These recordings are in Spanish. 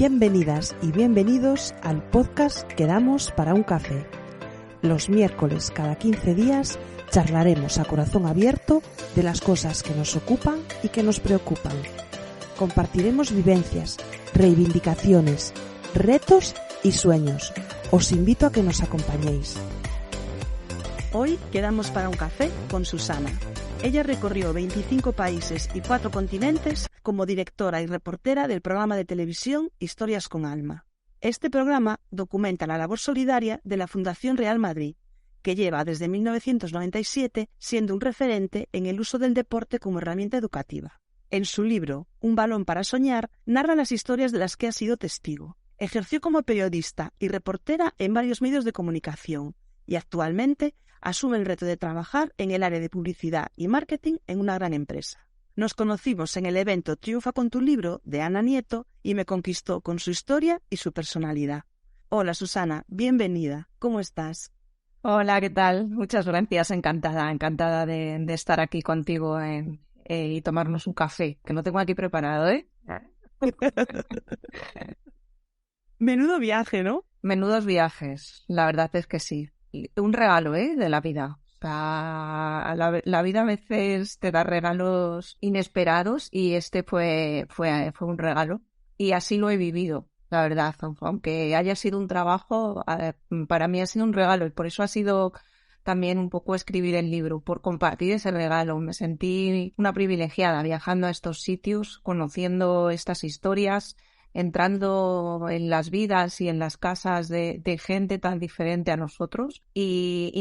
Bienvenidas y bienvenidos al podcast Quedamos para un café. Los miércoles cada 15 días charlaremos a corazón abierto de las cosas que nos ocupan y que nos preocupan. Compartiremos vivencias, reivindicaciones, retos y sueños. Os invito a que nos acompañéis. Hoy quedamos para un café con Susana. Ella recorrió 25 países y 4 continentes como directora y reportera del programa de televisión Historias con Alma. Este programa documenta la labor solidaria de la Fundación Real Madrid, que lleva desde 1997 siendo un referente en el uso del deporte como herramienta educativa. En su libro Un balón para soñar, narra las historias de las que ha sido testigo. Ejerció como periodista y reportera en varios medios de comunicación y actualmente asume el reto de trabajar en el área de publicidad y marketing en una gran empresa. Nos conocimos en el evento Triunfa con tu libro de Ana Nieto y me conquistó con su historia y su personalidad. Hola Susana, bienvenida. ¿Cómo estás? Hola, ¿qué tal? Muchas gracias, encantada de estar aquí contigo y tomarnos un café, que no tengo aquí preparado, ¿eh? Menudo viaje, ¿no? Menudos viajes, la verdad es que sí. Un regalo, de la vida. O sea, la vida a veces te da regalos inesperados y este fue un regalo. Y así lo he vivido, la verdad. Aunque haya sido un trabajo, para mí ha sido un regalo y por eso ha sido también un poco escribir el libro, por compartir ese regalo. Me sentí una privilegiada viajando a estos sitios, conociendo estas historias, entrando en las vidas y en las casas de gente tan diferente a nosotros y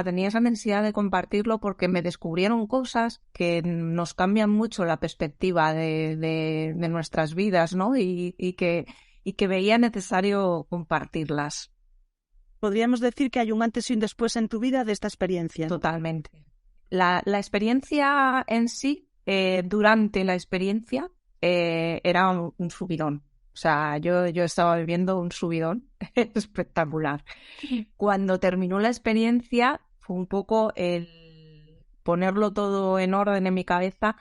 tenía esa necesidad de compartirlo porque me descubrieron cosas que nos cambian mucho la perspectiva de nuestras vidas, ¿no? Y que veía necesario compartirlas. Podríamos decir que hay un antes y un después en tu vida de esta experiencia. Totalmente. La experiencia en sí, durante la experiencia, era un subidón. O sea, yo estaba viviendo un subidón espectacular. Cuando terminó la experiencia, fue un poco el ponerlo todo en orden en mi cabeza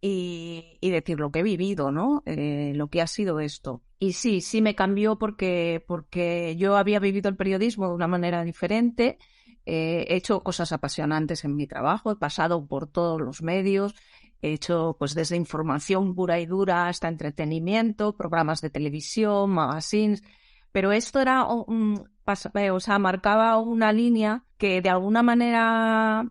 y decir lo que he vivido, ¿no? Lo que ha sido esto. Y sí me cambió porque yo había vivido el periodismo de una manera diferente. He hecho cosas apasionantes en mi trabajo, he pasado por todos los medios. He hecho pues desde información pura y dura hasta entretenimiento, programas de televisión, magazines, pero esto era marcaba una línea que de alguna manera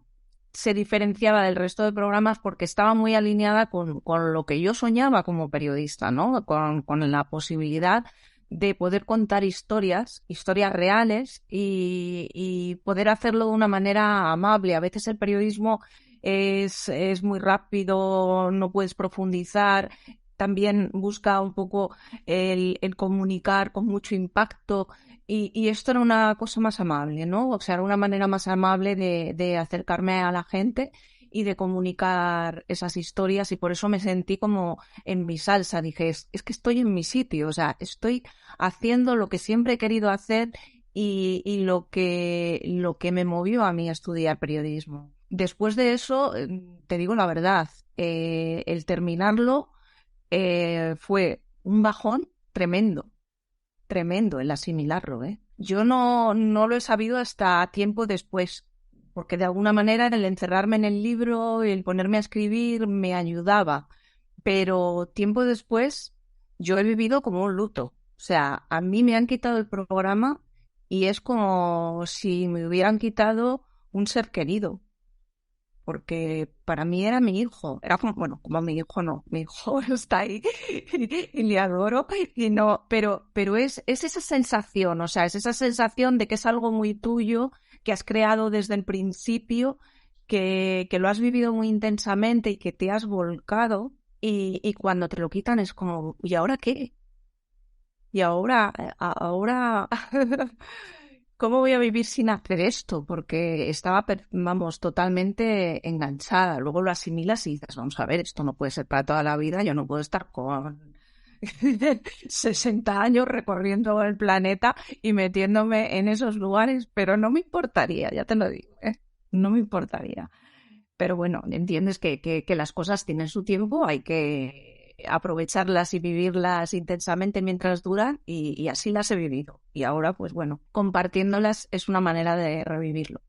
se diferenciaba del resto de programas porque estaba muy alineada con lo que yo soñaba como periodista, ¿no? Con la posibilidad de poder contar historias reales y poder hacerlo de una manera amable. A veces el periodismo es muy rápido, no puedes profundizar, también busca un poco el comunicar con mucho impacto y esto era una cosa más amable, ¿no? O sea, era una manera más amable de acercarme a la gente y de comunicar esas historias y por eso me sentí como en mi salsa. Dije, es que estoy en mi sitio, o sea, estoy haciendo lo que siempre he querido hacer y lo que me movió a mí a estudiar periodismo. Después de eso, te digo la verdad, el terminarlo fue un bajón tremendo el asimilarlo, ¿eh? Yo no lo he sabido hasta tiempo después, porque de alguna manera el encerrarme en el libro y el ponerme a escribir me ayudaba, pero tiempo después yo he vivido como un luto. O sea, a mí me han quitado el programa y es como si me hubieran quitado un ser querido. Porque para mí era mi hijo, era como mi hijo no, mi hijo está ahí y le adoro, y no, pero es esa sensación, o sea, es esa sensación de que es algo muy tuyo, que has creado desde el principio, que lo has vivido muy intensamente y que te has volcado, y cuando te lo quitan es como, ¿y ahora qué? Y ahora ¿cómo voy a vivir sin hacer esto? Porque estaba, totalmente enganchada. Luego lo asimilas y dices, vamos a ver, esto no puede ser para toda la vida. Yo no puedo estar con 60 años recorriendo el planeta y metiéndome en esos lugares, pero no me importaría, ya te lo digo, no me importaría. Pero bueno, entiendes que las cosas tienen su tiempo, hay que aprovecharlas y vivirlas intensamente mientras duran y así las he vivido. Y ahora, pues bueno, compartiéndolas es una manera de revivirlo.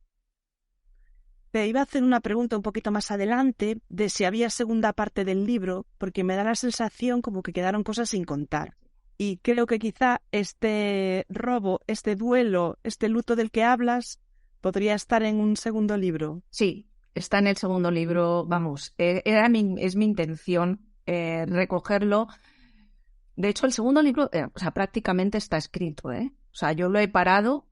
Te iba a hacer una pregunta un poquito más adelante de si había segunda parte del libro, porque me da la sensación como que quedaron cosas sin contar. Y creo que quizá este robo, este duelo, este luto del que hablas, podría estar en un segundo libro. Sí, está en el segundo libro, vamos, es mi intención recogerlo. De hecho, el segundo libro, o sea, prácticamente está escrito, ¿eh? O sea, yo lo he parado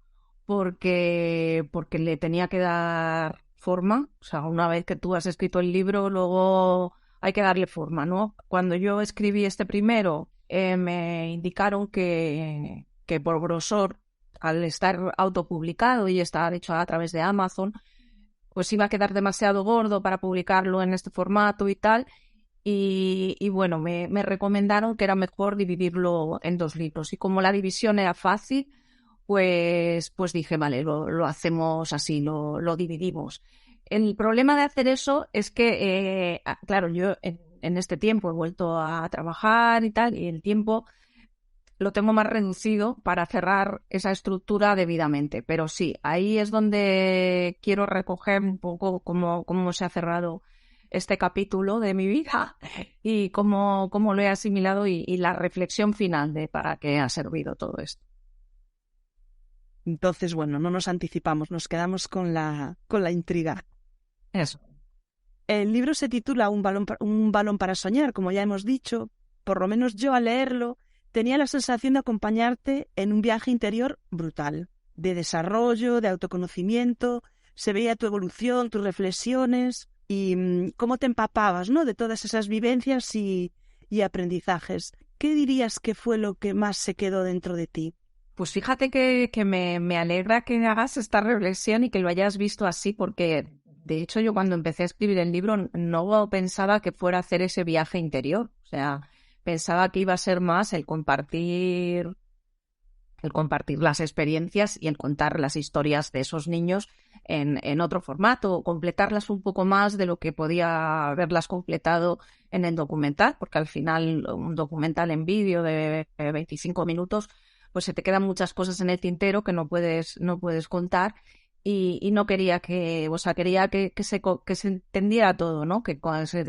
porque le tenía que dar forma. O sea, una vez que tú has escrito el libro, luego hay que darle forma, ¿no? Cuando yo escribí este primero, me indicaron que por grosor, al estar autopublicado y estar hecho a través de Amazon, pues iba a quedar demasiado gordo para publicarlo en este formato y tal. Y bueno, me recomendaron que era mejor dividirlo en 2 libros. Y como la división era fácil, pues dije, vale, lo hacemos así, lo dividimos. El problema de hacer eso es que, claro, yo en este tiempo he vuelto a trabajar y tal, y el tiempo lo tengo más reducido para cerrar esa estructura debidamente. Pero sí, ahí es donde quiero recoger un poco cómo se ha cerrado este capítulo de mi vida y cómo lo he asimilado y la reflexión final de para qué ha servido todo esto. Entonces, bueno, no nos anticipamos, nos quedamos con la intriga. Eso. El libro se titula Un balón para soñar, como ya hemos dicho. Por lo menos yo al leerlo tenía la sensación de acompañarte en un viaje interior brutal, de desarrollo, de autoconocimiento. Se veía tu evolución, tus reflexiones y cómo te empapabas, ¿no?, de todas esas vivencias y aprendizajes. ¿Qué dirías que fue lo que más se quedó dentro de ti? Pues fíjate que me alegra que hagas esta reflexión y que lo hayas visto así, porque de hecho yo cuando empecé a escribir el libro no pensaba que fuera a hacer ese viaje interior. O sea, pensaba que iba a ser más el compartir las experiencias y el contar las historias de esos niños en otro formato, o completarlas un poco más de lo que podía haberlas completado en el documental, porque al final un documental en vídeo de 25 minutos, pues se te quedan muchas cosas en el tintero que no puedes contar. Y no quería quería que se entendiera todo, ¿no? Que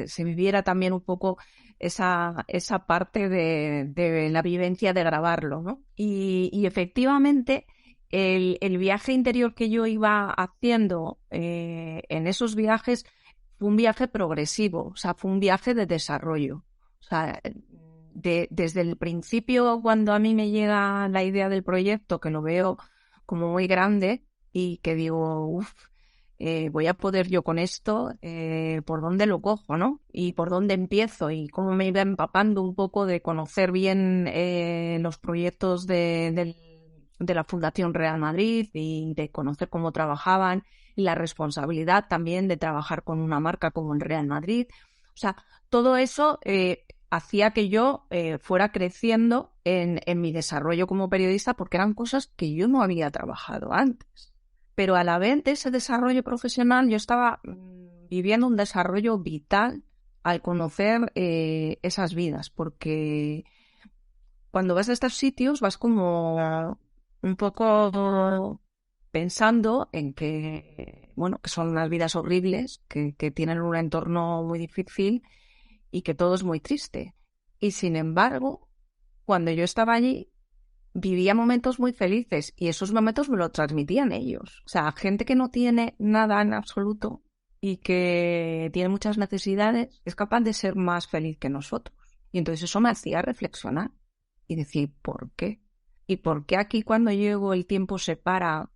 se viviera también un poco esa parte de la vivencia de grabarlo, ¿no? Y efectivamente el viaje interior que yo iba haciendo en esos viajes fue un viaje progresivo, o sea, fue un viaje de desarrollo. O sea, desde el principio, cuando a mí me llega la idea del proyecto, que lo veo como muy grande y que digo, uff, voy a poder yo con esto, por dónde lo cojo, ¿no? Y por dónde empiezo y cómo me iba empapando un poco de conocer bien los proyectos de la Fundación Real Madrid y de conocer cómo trabajaban y la responsabilidad también de trabajar con una marca como el Real Madrid. O sea, todo eso hacía que yo fuera creciendo en mi desarrollo como periodista porque eran cosas que yo no había trabajado antes. Pero a la vez de ese desarrollo profesional yo estaba viviendo un desarrollo vital al conocer esas vidas, porque cuando vas a estos sitios vas como un poco pensando en que, bueno, que son unas vidas horribles, que tienen un entorno muy difícil y que todo es muy triste. Y sin embargo, cuando yo estaba allí, vivía momentos muy felices y esos momentos me lo transmitían ellos. O sea, gente que no tiene nada en absoluto y que tiene muchas necesidades es capaz de ser más feliz que nosotros. Y entonces eso me hacía reflexionar y decir, ¿por qué? ¿Y por qué aquí cuando llego el tiempo se para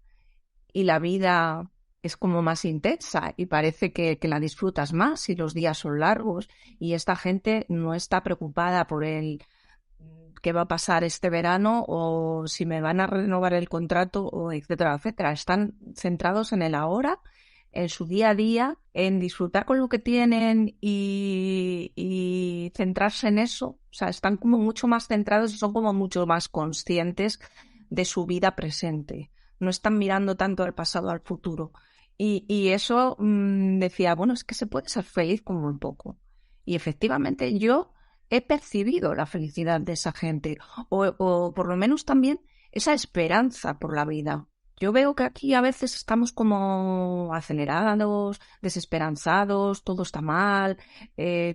y la vida es como más intensa y parece que la disfrutas más y los días son largos y esta gente no está preocupada por el qué va a pasar este verano o si me van a renovar el contrato o etcétera, etcétera? Están centrados en el ahora, en su día a día, en disfrutar con lo que tienen y centrarse en eso. O sea, están como mucho más centrados y son como mucho más conscientes de su vida presente. No están mirando tanto al pasado, al futuro. Y eso decía, bueno, es que se puede ser feliz como un poco. Y efectivamente yo he percibido la felicidad de esa gente o por lo menos también esa esperanza por la vida. Yo veo que aquí a veces estamos como acelerados, desesperanzados, todo está mal,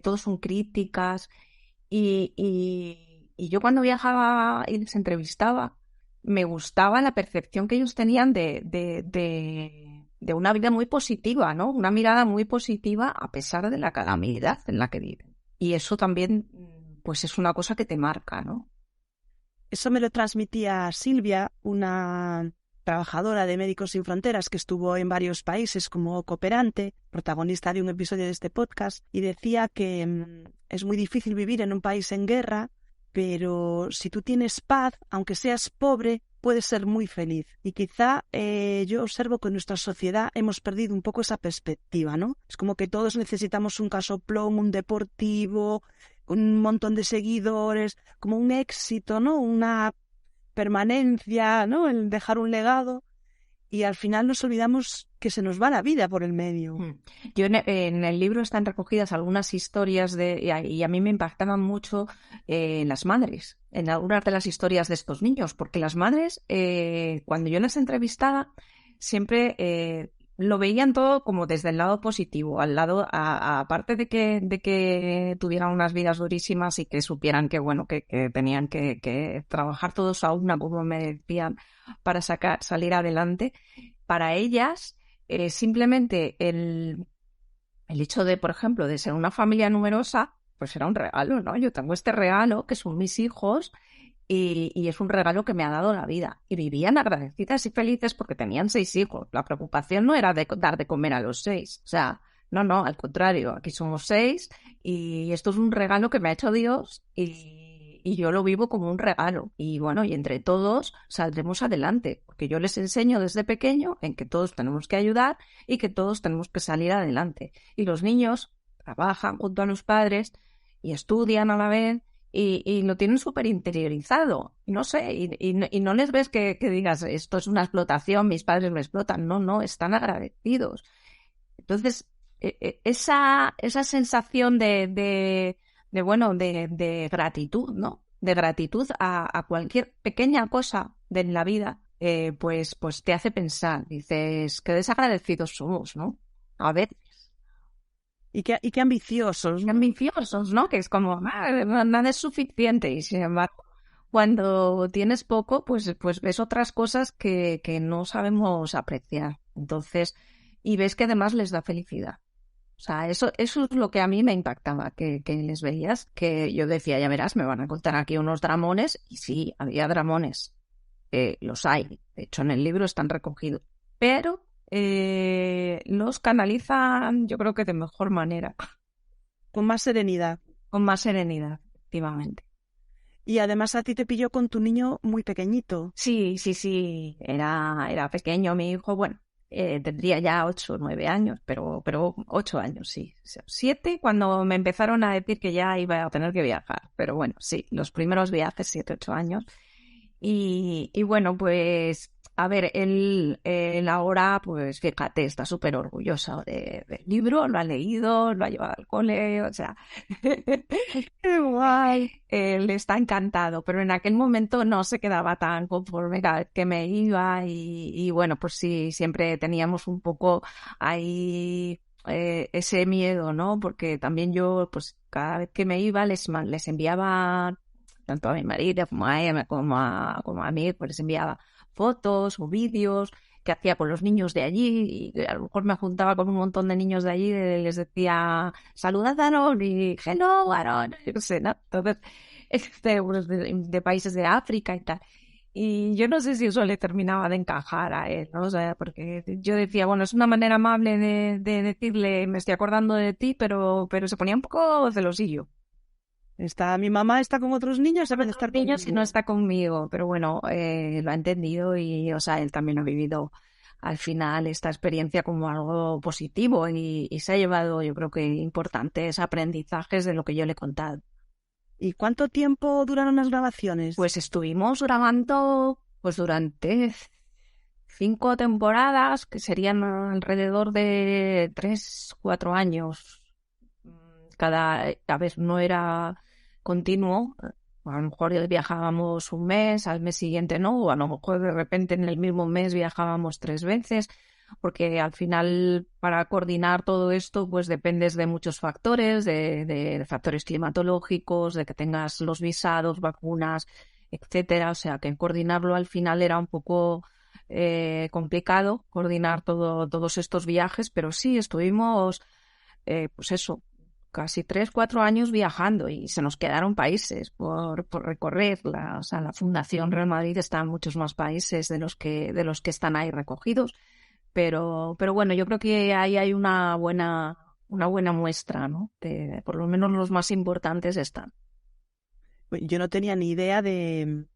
todos son críticas y yo cuando viajaba y les entrevistaba me gustaba la percepción que ellos tenían de una vida muy positiva, ¿no? Una mirada muy positiva a pesar de la calamidad en la que viven. Y eso también, pues es una cosa que te marca, ¿no? Eso me lo transmitía Silvia, una trabajadora de Médicos Sin Fronteras que estuvo en varios países como cooperante, protagonista de un episodio de este podcast, y decía que es muy difícil vivir en un país en guerra, pero si tú tienes paz, aunque seas pobre, puedes ser muy feliz. Y quizá yo observo que en nuestra sociedad hemos perdido un poco esa perspectiva, ¿no? Es como que todos necesitamos un casoplón, un deportivo, un montón de seguidores, como un éxito, ¿no? Una permanencia, ¿no? El dejar un legado. Y al final nos olvidamos que se nos va la vida por el medio. Yo en el libro están recogidas algunas historias y a mí me impactaban mucho las madres, en algunas de las historias de estos niños, porque las madres, cuando yo las entrevistaba, siempre lo veían todo como desde el lado positivo, al lado, aparte de que tuvieran unas vidas durísimas y que supieran que, bueno, que tenían que trabajar todos a una, como me decían, para salir adelante. Para ellas, simplemente el hecho de, por ejemplo, de ser una familia numerosa, pues era un regalo, ¿no? Yo tengo este regalo, que son mis hijos, y es un regalo que me ha dado la vida. Y vivían agradecidas y felices porque tenían 6 hijos. La preocupación no era de dar de comer a los 6. O sea, no, al contrario, aquí somos 6 y esto es un regalo que me ha hecho Dios y yo lo vivo como un regalo. Y bueno, y entre todos saldremos adelante, porque yo les enseño desde pequeño en que todos tenemos que ayudar y que todos tenemos que salir adelante. Y los niños trabajan junto a los padres y estudian a la vez y lo tienen súper interiorizado. No sé, y no les ves que digas, esto es una explotación, mis padres me explotan. No, están agradecidos. Entonces, esa sensación de gratitud, ¿no? De gratitud a cualquier pequeña cosa de la vida, pues te hace pensar. Dices, qué desagradecidos somos, ¿no? A veces. Y qué ambiciosos, Qué ¿no? ambiciosos, ¿no? Que es como, nada es suficiente. Y sin embargo, cuando tienes poco, pues ves otras cosas que no sabemos apreciar. Entonces, y ves que además les da felicidad. O sea, eso es lo que a mí me impactaba, que les veías, que yo decía, ya verás, me van a contar aquí unos dramones, y sí, había dramones, los hay, de hecho en el libro están recogidos, pero los canalizan yo creo que de mejor manera, Con más serenidad. con más serenidad, efectivamente. Y además a ti te pilló con tu niño muy pequeñito. Sí, era pequeño mi hijo, bueno, tendría ya 8 o 9 años, pero 8 años, sí. 7 cuando me empezaron a decir que ya iba a tener que viajar, pero bueno, sí, los primeros viajes, 7, 8 años. Y bueno, pues, a ver, él ahora, pues fíjate, está súper orgulloso del libro, lo ha leído, lo ha llevado al cole, o sea, ¡Qué guay! él está encantado, pero en aquel momento no se quedaba tan conforme cada vez que me iba y bueno, pues sí, siempre teníamos un poco ahí ese miedo, ¿no? Porque también yo, pues cada vez que me iba les enviaba tanto a mi marido como a ella, como a mí, pues les enviaba fotos o vídeos que hacía con los niños de allí y a lo mejor me juntaba con un montón de niños de allí y les decía saludad a Aaron y hello Aaron, yo qué sé, ¿no? Entonces, pues, de países de África y tal. Y yo no sé si eso le terminaba de encajar a él, ¿no? O sea, porque yo decía, bueno, es una manera amable de decirle, me estoy acordando de ti, pero se ponía un poco celosillo. Mi mamá está con otros niños, debe de estar Niños si conmigo. no está conmigo, pero bueno, lo ha entendido y, o sea, él también ha vivido al final esta experiencia como algo positivo y se ha llevado, yo creo que importantes aprendizajes de lo que yo le he contado. ¿Y cuánto tiempo duraron las grabaciones? Pues estuvimos grabando pues durante 5 temporadas, que serían alrededor de 3, 4 años. A ver, no era continuo. A lo mejor viajábamos un mes, al mes siguiente no, o a lo mejor de repente en el mismo mes viajábamos 3 veces, porque al final para coordinar todo esto pues dependes de muchos factores, de factores climatológicos, de que tengas los visados, vacunas, etcétera. O sea que coordinarlo al final era un poco complicado, coordinar todos estos viajes, pero sí estuvimos, pues eso, casi 3, 4 años viajando y se nos quedaron países por recorrer. O sea, la Fundación Real Madrid está en muchos más países de los que están ahí recogidos. Pero bueno, yo creo que ahí hay una buena muestra, ¿no? Por lo menos los más importantes están. Yo no tenía ni idea de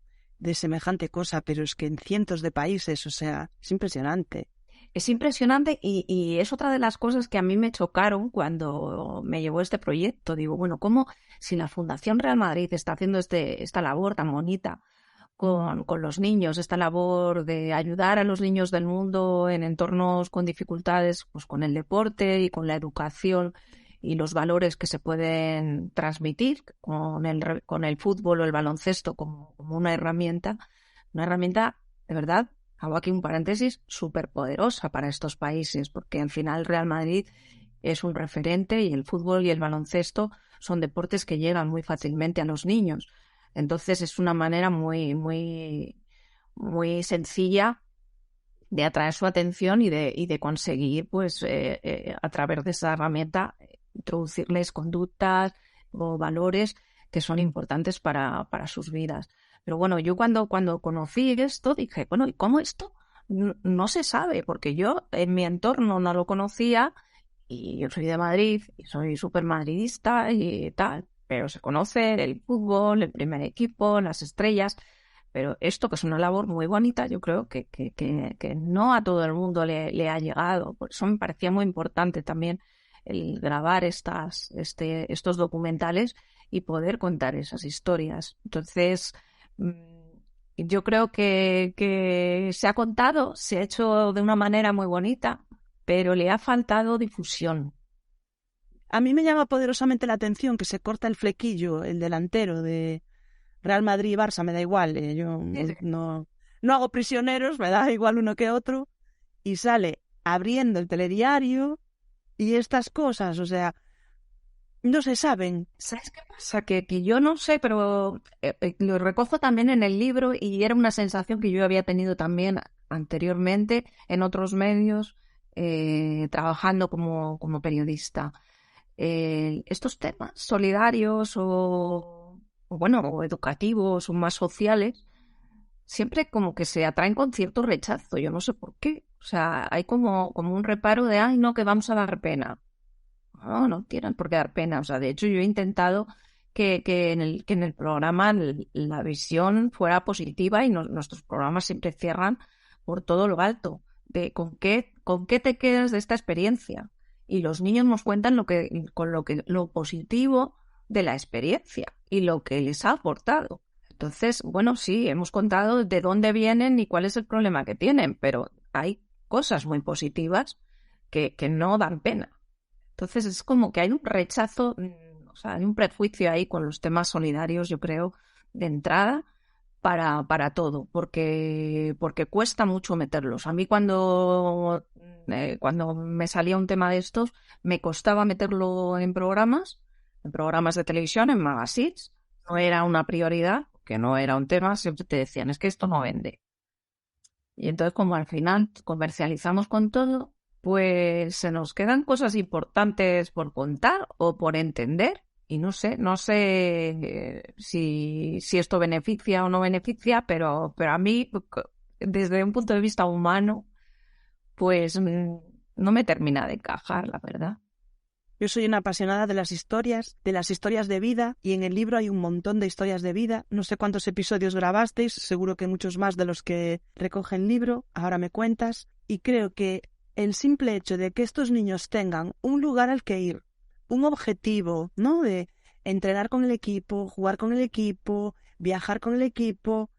semejante cosa, pero es que en cientos de países, o sea, es impresionante. Es impresionante y es otra de las cosas que a mí me chocaron cuando me llevó este proyecto. Digo, bueno, ¿cómo si la Fundación Real Madrid está haciendo esta labor tan bonita con los niños, esta labor de ayudar a los niños del mundo en entornos con dificultades, pues con el deporte y con la educación y los valores que se pueden transmitir con el fútbol o el baloncesto como una herramienta de verdad? Hago aquí un paréntesis súper poderosa para estos países, porque al final Real Madrid es un referente y el fútbol y el baloncesto son deportes que llegan muy fácilmente a los niños. Entonces es una manera muy, muy, muy sencilla de atraer su atención y de conseguir, pues, a través de esa herramienta, introducirles conductas o valores que son importantes para sus vidas. Pero bueno, yo cuando conocí esto dije, bueno, ¿y cómo esto no se sabe? Porque yo en mi entorno no lo conocía y yo soy de Madrid y soy súper madridista y tal, pero se conoce el fútbol, el primer equipo, las estrellas, pero esto que es una labor muy bonita, yo creo que no a todo el mundo le ha llegado. Por eso me parecía muy importante también el grabar estos documentales y poder contar esas historias. Entonces, yo creo que se ha contado, se ha hecho de una manera muy bonita, pero le ha faltado difusión. A mí me llama poderosamente la atención que se corta el flequillo, el delantero de Real Madrid y Barça, me da igual, yo no hago prisioneros, me da igual uno que otro, y sale abriendo el telediario y estas cosas, o sea, no se saben. ¿Sabes qué pasa? Que yo no sé, pero lo recojo también en el libro y era una sensación que yo había tenido también anteriormente en otros medios, trabajando como periodista. Estos temas solidarios o educativos o más sociales, siempre como que se atraen con cierto rechazo, yo no sé por qué. O sea, hay como un reparo de, ay, no, que vamos a dar pena. No tienen por qué dar pena. O sea, de hecho, yo he intentado que en el programa la visión fuera positiva y nuestros programas siempre cierran por todo lo alto, de con qué te quedas de esta experiencia. Y los niños nos cuentan lo positivo de la experiencia y lo que les ha aportado. Entonces, bueno, sí, hemos contado de dónde vienen y cuál es el problema que tienen, pero hay cosas muy positivas que no dan pena. Entonces es como que hay un rechazo, o sea, hay un prejuicio ahí con los temas solidarios, yo creo, de entrada para todo, porque cuesta mucho meterlos. A mí cuando me salía un tema de estos, me costaba meterlo en programas de televisión, en magazines. No era una prioridad, que no era un tema, siempre te decían, es que esto no vende. Y entonces, como al final comercializamos con todo, pues se nos quedan cosas importantes por contar o por entender. Y no sé si esto beneficia o no beneficia, pero a mí, desde un punto de vista humano, pues no me termina de encajar, la verdad. Yo soy una apasionada de las historias de vida, y en el libro hay un montón de historias de vida. No sé cuántos episodios grabasteis, seguro que muchos más de los que recoge el libro, ahora me cuentas, y creo que el simple hecho de que estos niños tengan un lugar al que ir, un objetivo, ¿no?, de entrenar con el equipo, jugar con el equipo, viajar con el equipo,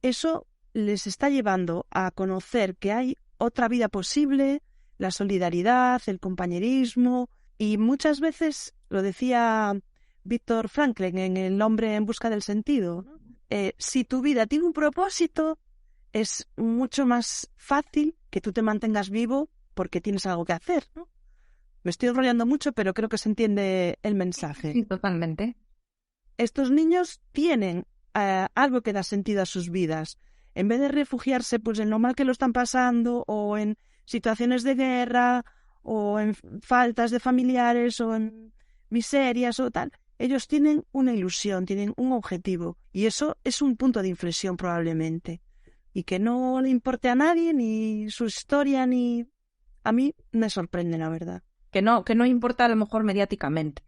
eso les está llevando a conocer que hay otra vida posible, la solidaridad, el compañerismo. Y muchas veces, lo decía Víctor Franklin en El hombre en busca del sentido, ¿no? Si tu vida tiene un propósito, es mucho más fácil que tú te mantengas vivo porque tienes algo que hacer, ¿no? Me estoy enrollando mucho, pero creo que se entiende el mensaje. Sí, totalmente. Estos niños tienen algo que da sentido a sus vidas. En vez de refugiarse pues en lo mal que lo están pasando, o en situaciones de guerra, o en faltas de familiares, o en miserias o tal, ellos tienen una ilusión, tienen un objetivo, y eso es un punto de inflexión probablemente. Y que no le importe a nadie, ni su historia, ni... A mí me sorprende, la verdad. Que no importa a lo mejor mediáticamente,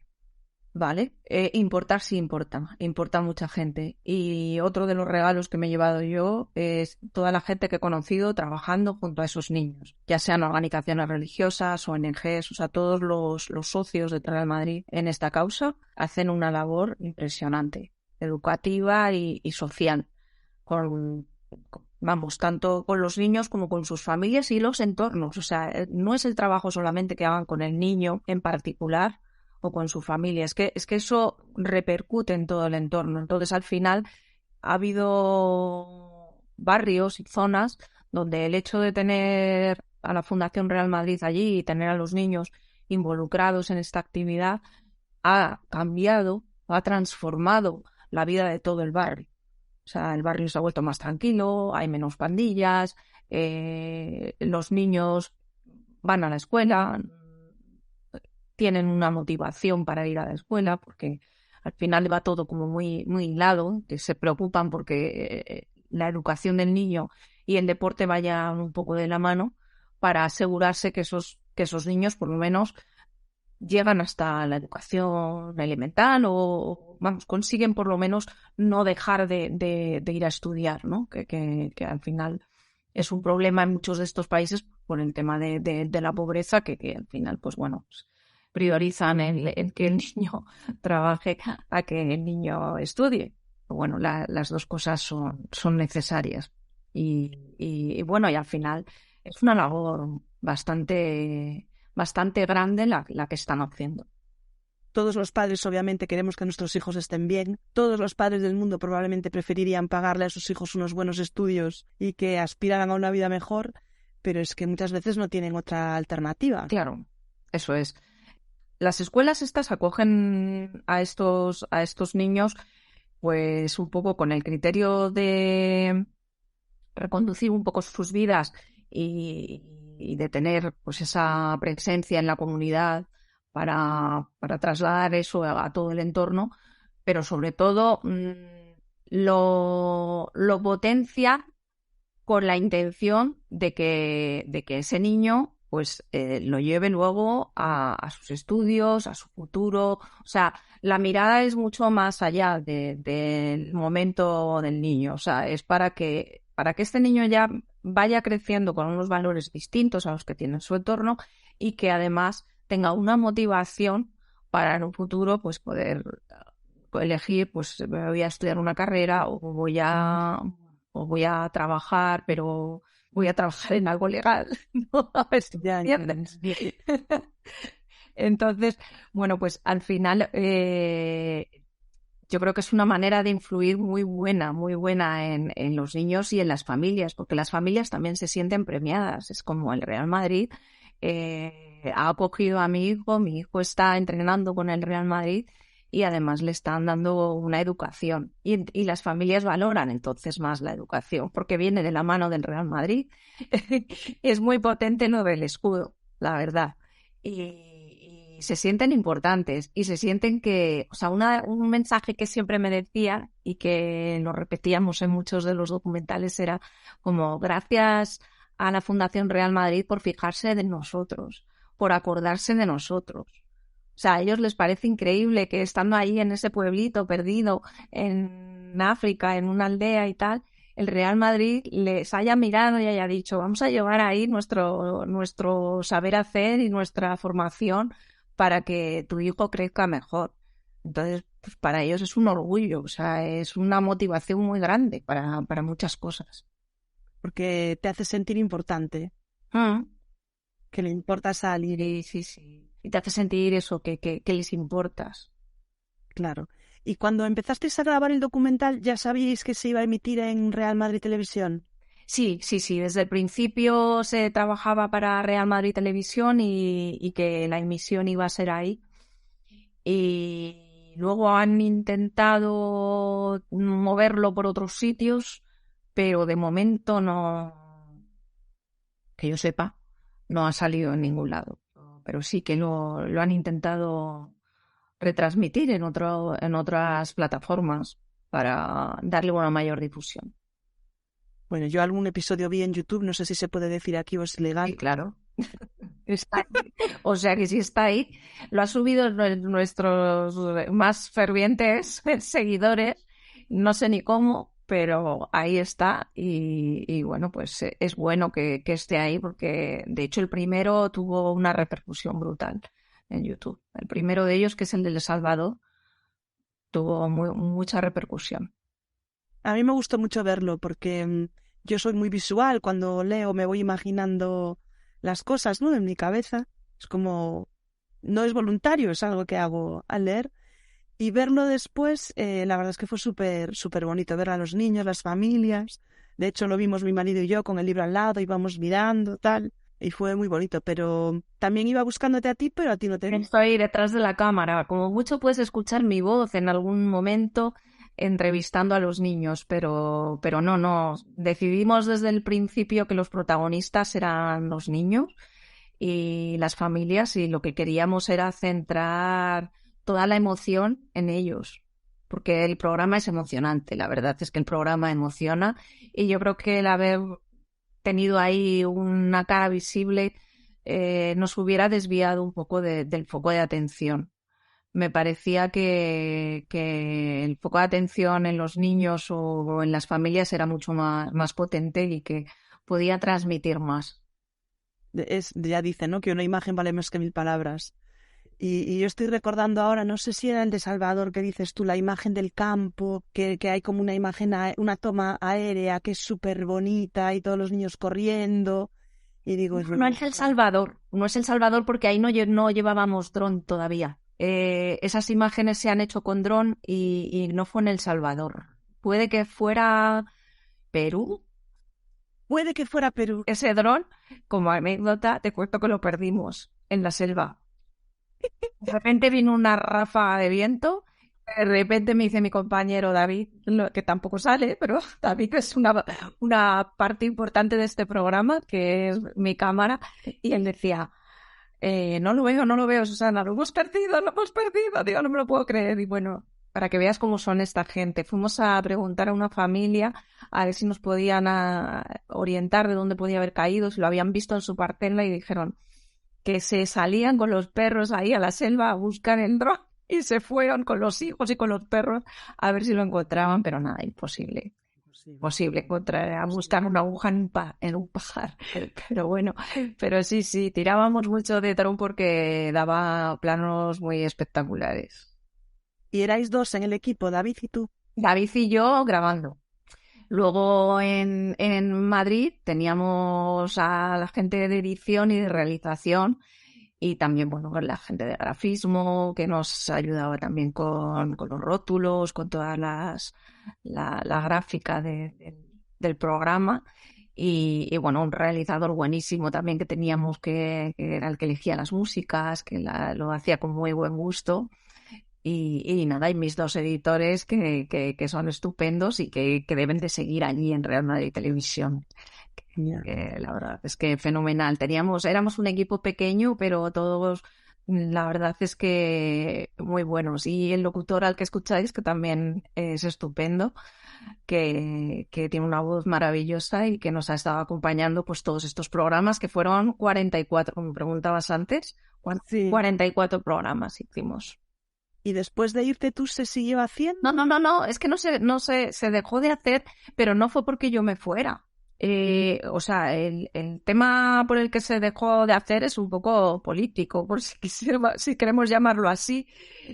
¿vale? Importar sí importa a mucha gente. Y otro de los regalos que me he llevado yo es toda la gente que he conocido trabajando junto a esos niños, ya sean organizaciones religiosas, ONGs, o sea, todos los socios de Real Madrid en esta causa hacen una labor impresionante, educativa y social, vamos, tanto con los niños como con sus familias y los entornos. O sea, no es el trabajo solamente que hagan con el niño en particular o con su familia, es que eso repercute en todo el entorno. Entonces, al final, ha habido barrios y zonas donde el hecho de tener a la Fundación Real Madrid allí y tener a los niños involucrados en esta actividad ha cambiado, ha transformado la vida de todo el barrio. O sea, el barrio se ha vuelto más tranquilo, hay menos pandillas, los niños van a la escuela, tienen una motivación para ir a la escuela, porque al final va todo como muy, muy hilado, que se preocupan porque la educación del niño y el deporte vayan un poco de la mano para asegurarse que esos niños por lo menos llegan hasta la educación elemental o vamos, consiguen por lo menos no dejar de ir a estudiar, ¿no? Que al final es un problema en muchos de estos países por el tema de la pobreza, que al final, pues bueno, pues priorizan el que el niño trabaje a que el niño estudie. Bueno, las dos cosas son necesarias. Y bueno, y al final es una labor bastante grande la que están haciendo. Todos los padres obviamente queremos que nuestros hijos estén bien. Todos los padres del mundo probablemente preferirían pagarle a sus hijos unos buenos estudios y que aspiraran a una vida mejor, pero es que muchas veces no tienen otra alternativa. Claro, eso es. Las escuelas estas acogen a estos niños pues un poco con el criterio de reconducir un poco sus vidas y de tener pues esa presencia en la comunidad para trasladar eso a todo el entorno, pero sobre todo lo potencia con la intención de que ese niño pues lo lleve luego a sus estudios, a su futuro. O sea, la mirada es mucho más allá del momento del niño. O sea, es para que este niño ya vaya creciendo con unos valores distintos a los que tiene en su entorno y que además tenga una motivación para en un futuro pues poder elegir, pues voy a estudiar una carrera o voy a trabajar, pero voy a trabajar en algo legal, ¿no? A ver si me entiendes. Entonces, bueno, pues al final yo creo que es una manera de influir muy buena en los niños y en las familias, porque las familias también se sienten premiadas. Es como el Real Madrid ha acogido a mi hijo está entrenando con el Real Madrid y además le están dando una educación. Y las familias valoran entonces más la educación, porque viene de la mano del Real Madrid. Es muy potente lo del escudo, la verdad. Y se sienten importantes y se sienten que, o sea, un mensaje que siempre me decía y que lo repetíamos en muchos de los documentales era como gracias a la Fundación Real Madrid por fijarse de nosotros, por acordarse de nosotros. O sea, a ellos les parece increíble que estando ahí en ese pueblito perdido en África, en una aldea y tal, el Real Madrid les haya mirado y haya dicho vamos a llevar ahí nuestro saber hacer y nuestra formación para que tu hijo crezca mejor. Entonces, pues para ellos es un orgullo, o sea, es una motivación muy grande para muchas cosas. Porque te hace sentir importante, que le importas a alguien. Sí. Y te hace sentir eso, que les importas. Claro. Y cuando empezasteis a grabar el documental, ¿ya sabíais que se iba a emitir en Real Madrid Televisión? Sí, sí, sí. Desde el principio se trabajaba para Real Madrid Televisión y que la emisión iba a ser ahí. Y luego han intentado moverlo por otros sitios, pero de momento no, que yo sepa, no ha salido en ningún lado. Pero sí que lo han intentado retransmitir en otras plataformas para darle una mayor difusión. Bueno, yo algún episodio vi en YouTube, no sé si se puede decir aquí o es Sí, legal. claro. Está ahí. O sea que si está ahí, lo ha subido nuestros más fervientes seguidores, no sé ni cómo, pero ahí está y bueno, pues es bueno que esté ahí porque de hecho el primero tuvo una repercusión brutal en YouTube. El primero de ellos, que es el de El Salvador, tuvo mucha repercusión. A mí me gustó mucho verlo porque yo soy muy visual, cuando leo me voy imaginando las cosas, ¿no? En mi cabeza. Es como, no es voluntario, es algo que hago al leer. Y verlo después, la verdad es que fue súper, súper bonito ver a los niños, las familias. De hecho, lo vimos mi marido y yo con el libro al lado, íbamos mirando, tal. Y fue muy bonito, pero también iba buscándote a ti, pero a ti no te vi. Estoy detrás de la cámara. Como mucho puedes escuchar mi voz en algún momento entrevistando a los niños, pero no. Decidimos desde el principio que los protagonistas eran los niños y las familias y lo que queríamos era centrar toda la emoción en ellos. Porque el programa es emocionante, la verdad es que el programa emociona y yo creo que el haber tenido ahí una cara visible nos hubiera desviado un poco del foco de atención. Me parecía que el foco de atención en los niños o en las familias era mucho más potente y que podía transmitir más. Ya dice, ¿no? Que una imagen vale más que 1000 palabras. Y yo estoy recordando ahora, no sé si era el de Salvador que dices tú, la imagen del campo, que hay como una imagen, una toma aérea que es súper bonita y todos los niños corriendo. Y digo, No es El Salvador, no es El Salvador porque ahí no llevábamos dron todavía. Esas imágenes se han hecho con dron y no fue en El Salvador. Puede que fuera Perú. puede que fuera Perú. Ese dron, como anécdota, te cuento que lo perdimos en la selva. De repente vino una ráfaga de viento. De repente me dice mi compañero David, que tampoco sale, pero David es una parte importante de este programa, que es mi cámara, y él decía, no lo veo, Susana, lo hemos perdido, digo, no me lo puedo creer. Y bueno, para que veas cómo son esta gente, fuimos a preguntar a una familia a ver si nos podían orientar de dónde podía haber caído, si lo habían visto en su parcela y dijeron que se salían con los perros ahí a la selva a buscar el dron y se fueron con los hijos y con los perros a ver si lo encontraban, pero nada, imposible. Imposible encontrar, a buscar una aguja en un pajar. Pero bueno, pero sí, tirábamos mucho de dron porque daba planos muy espectaculares. Y erais dos en el equipo, David y tú. David y yo grabando. Luego en Madrid teníamos a la gente de edición y de realización y también, bueno, con la gente de grafismo que nos ayudaba también con los rótulos, con todas la gráfica del programa y, bueno, un realizador buenísimo también que teníamos que era el que elegía las músicas, que lo hacía con muy buen gusto. Y nada, y mis dos editores que son estupendos y que deben de seguir allí en Real Madrid Televisión. La verdad es que fenomenal. Éramos un equipo pequeño, pero todos, la verdad es que muy buenos. Y el locutor al que escucháis, que también es estupendo, que tiene una voz maravillosa y que nos ha estado acompañando pues todos estos programas, que fueron 44, como me preguntabas antes, Sí. 44 programas hicimos. Y después de irte tú se siguió haciendo. No, es que se dejó de hacer, pero no fue porque yo me fuera. O sea, el tema por el que se dejó de hacer es un poco político, por si queremos llamarlo así.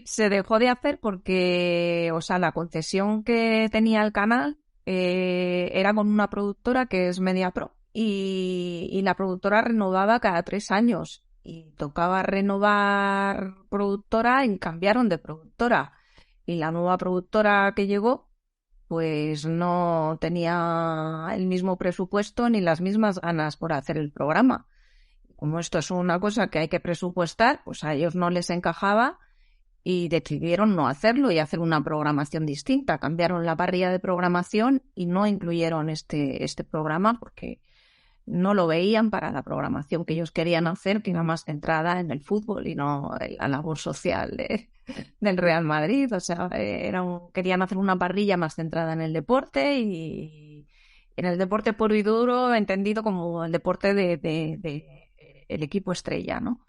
Se dejó de hacer porque, o sea, la concesión que tenía el canal era con una productora que es MediaPro y la productora renovaba cada 3 años y tocaba renovar productora y cambiaron de productora. Y la nueva productora que llegó, pues no tenía el mismo presupuesto ni las mismas ganas por hacer el programa. Como esto es una cosa que hay que presupuestar, pues a ellos no les encajaba y decidieron no hacerlo y hacer una programación distinta. Cambiaron la parrilla de programación y no incluyeron este programa porque no lo veían para la programación que ellos querían hacer, que iba más centrada en el fútbol y no en la labor social del Real Madrid. O sea, querían hacer una parrilla más centrada en el deporte y en el deporte puro y duro, entendido como el deporte de el equipo estrella, ¿no?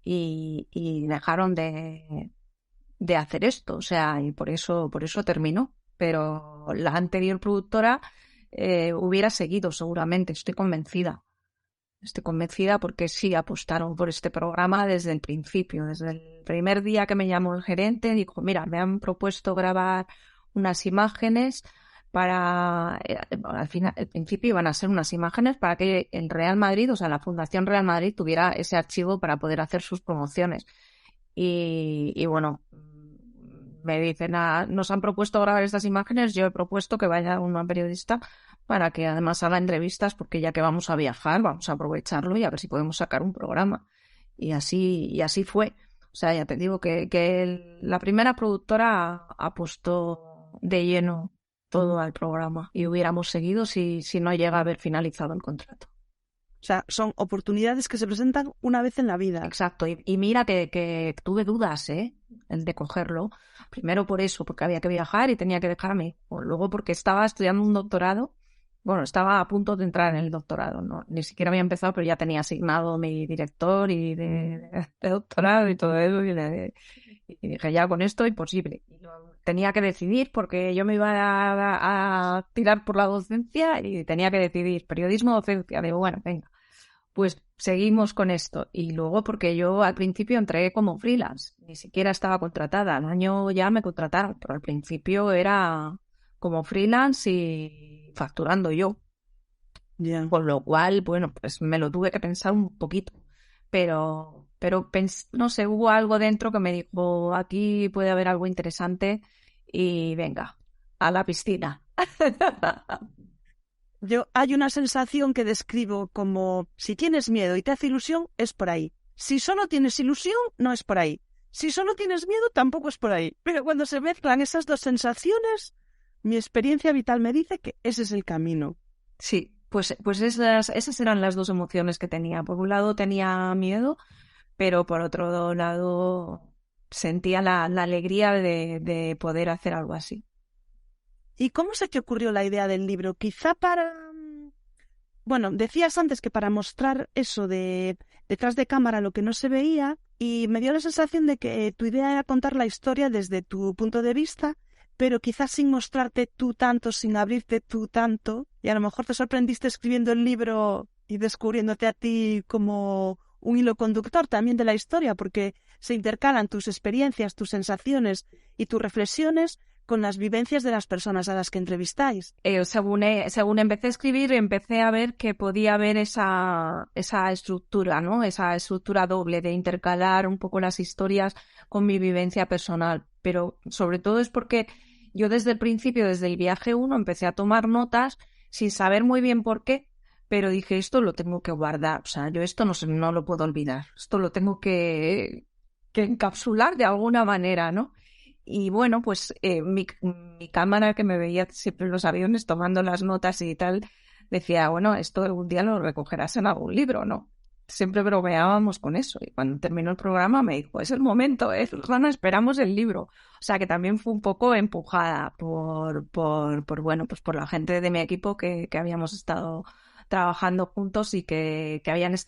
Y dejaron de hacer esto, o sea, y por eso terminó. Pero la anterior productora hubiera seguido seguramente, estoy convencida. Estoy convencida porque sí apostaron por este programa desde el principio. Desde el primer día que me llamó el gerente, dijo, mira, me han propuesto grabar unas imágenes para, al final, al principio iban a ser unas imágenes para que el Real Madrid, o sea, la Fundación Real Madrid tuviera ese archivo para poder hacer sus promociones. Y bueno, me dicen, nos han propuesto grabar estas imágenes, yo he propuesto que vaya una periodista para que además haga entrevistas, porque ya que vamos a viajar, vamos a aprovecharlo y a ver si podemos sacar un programa. Y así fue. O sea, ya te digo que la primera productora apostó de lleno todo al programa y hubiéramos seguido si no llega a haber finalizado el contrato. O sea, son oportunidades que se presentan una vez en la vida. Exacto, y mira que tuve dudas, el de cogerlo. Primero por eso, porque había que viajar y tenía que dejarme. O luego porque estaba estudiando un doctorado. Bueno, estaba a punto de entrar en el doctorado, ¿no? Ni siquiera había empezado, pero ya tenía asignado mi director y de doctorado y todo eso. Y dije, ya con esto imposible. Y tenía que decidir porque yo me iba a tirar por la docencia y tenía que decidir periodismo o docencia. Digo, bueno, venga, pues seguimos con esto. Y luego porque yo al principio entré como freelance, ni siquiera estaba contratada. Al año ya me contrataron, pero al principio era como freelance y facturando yo. Yeah. Con lo cual, bueno, pues me lo tuve que pensar un poquito. Pero no sé, hubo algo dentro que me dijo, aquí puede haber algo interesante y venga, a la piscina. Hay una sensación que describo como si tienes miedo y te hace ilusión, es por ahí. Si solo tienes ilusión, no es por ahí. Si solo tienes miedo, tampoco es por ahí. Pero cuando se mezclan esas dos sensaciones, mi experiencia vital me dice que ese es el camino. Sí, pues esas eran las dos emociones que tenía. Por un lado tenía miedo, pero por otro lado sentía la alegría de poder hacer algo así. ¿Y cómo se te ocurrió la idea del libro? Quizá para... Bueno, decías antes que para mostrar eso de detrás de cámara lo que no se veía, y me dio la sensación de que tu idea era contar la historia desde tu punto de vista, pero quizás sin mostrarte tú tanto, sin abrirte tú tanto, y a lo mejor te sorprendiste escribiendo el libro y descubriéndote a ti como un hilo conductor también de la historia, porque se intercalan tus experiencias, tus sensaciones y tus reflexiones con las vivencias de las personas a las que entrevistáis. Según empecé a escribir, empecé a ver que podía haber esa estructura, ¿no? Esa estructura doble de intercalar un poco las historias con mi vivencia personal. Pero sobre todo es porque yo desde el principio, desde el viaje 1, empecé a tomar notas sin saber muy bien por qué, pero dije, esto lo tengo que guardar. O sea, yo esto no lo puedo olvidar. Esto lo tengo que encapsular de alguna manera, ¿no? Y bueno, pues mi cámara, que me veía siempre en los aviones tomando las notas y tal, decía, bueno, esto algún día lo recogerás en algún libro, ¿no? Siempre bromeábamos con eso. Y cuando terminó el programa me dijo, es el momento, Susana, esperamos el libro. O sea, que también fue un poco empujada bueno, pues por la gente de mi equipo que habíamos estado trabajando juntos y que habían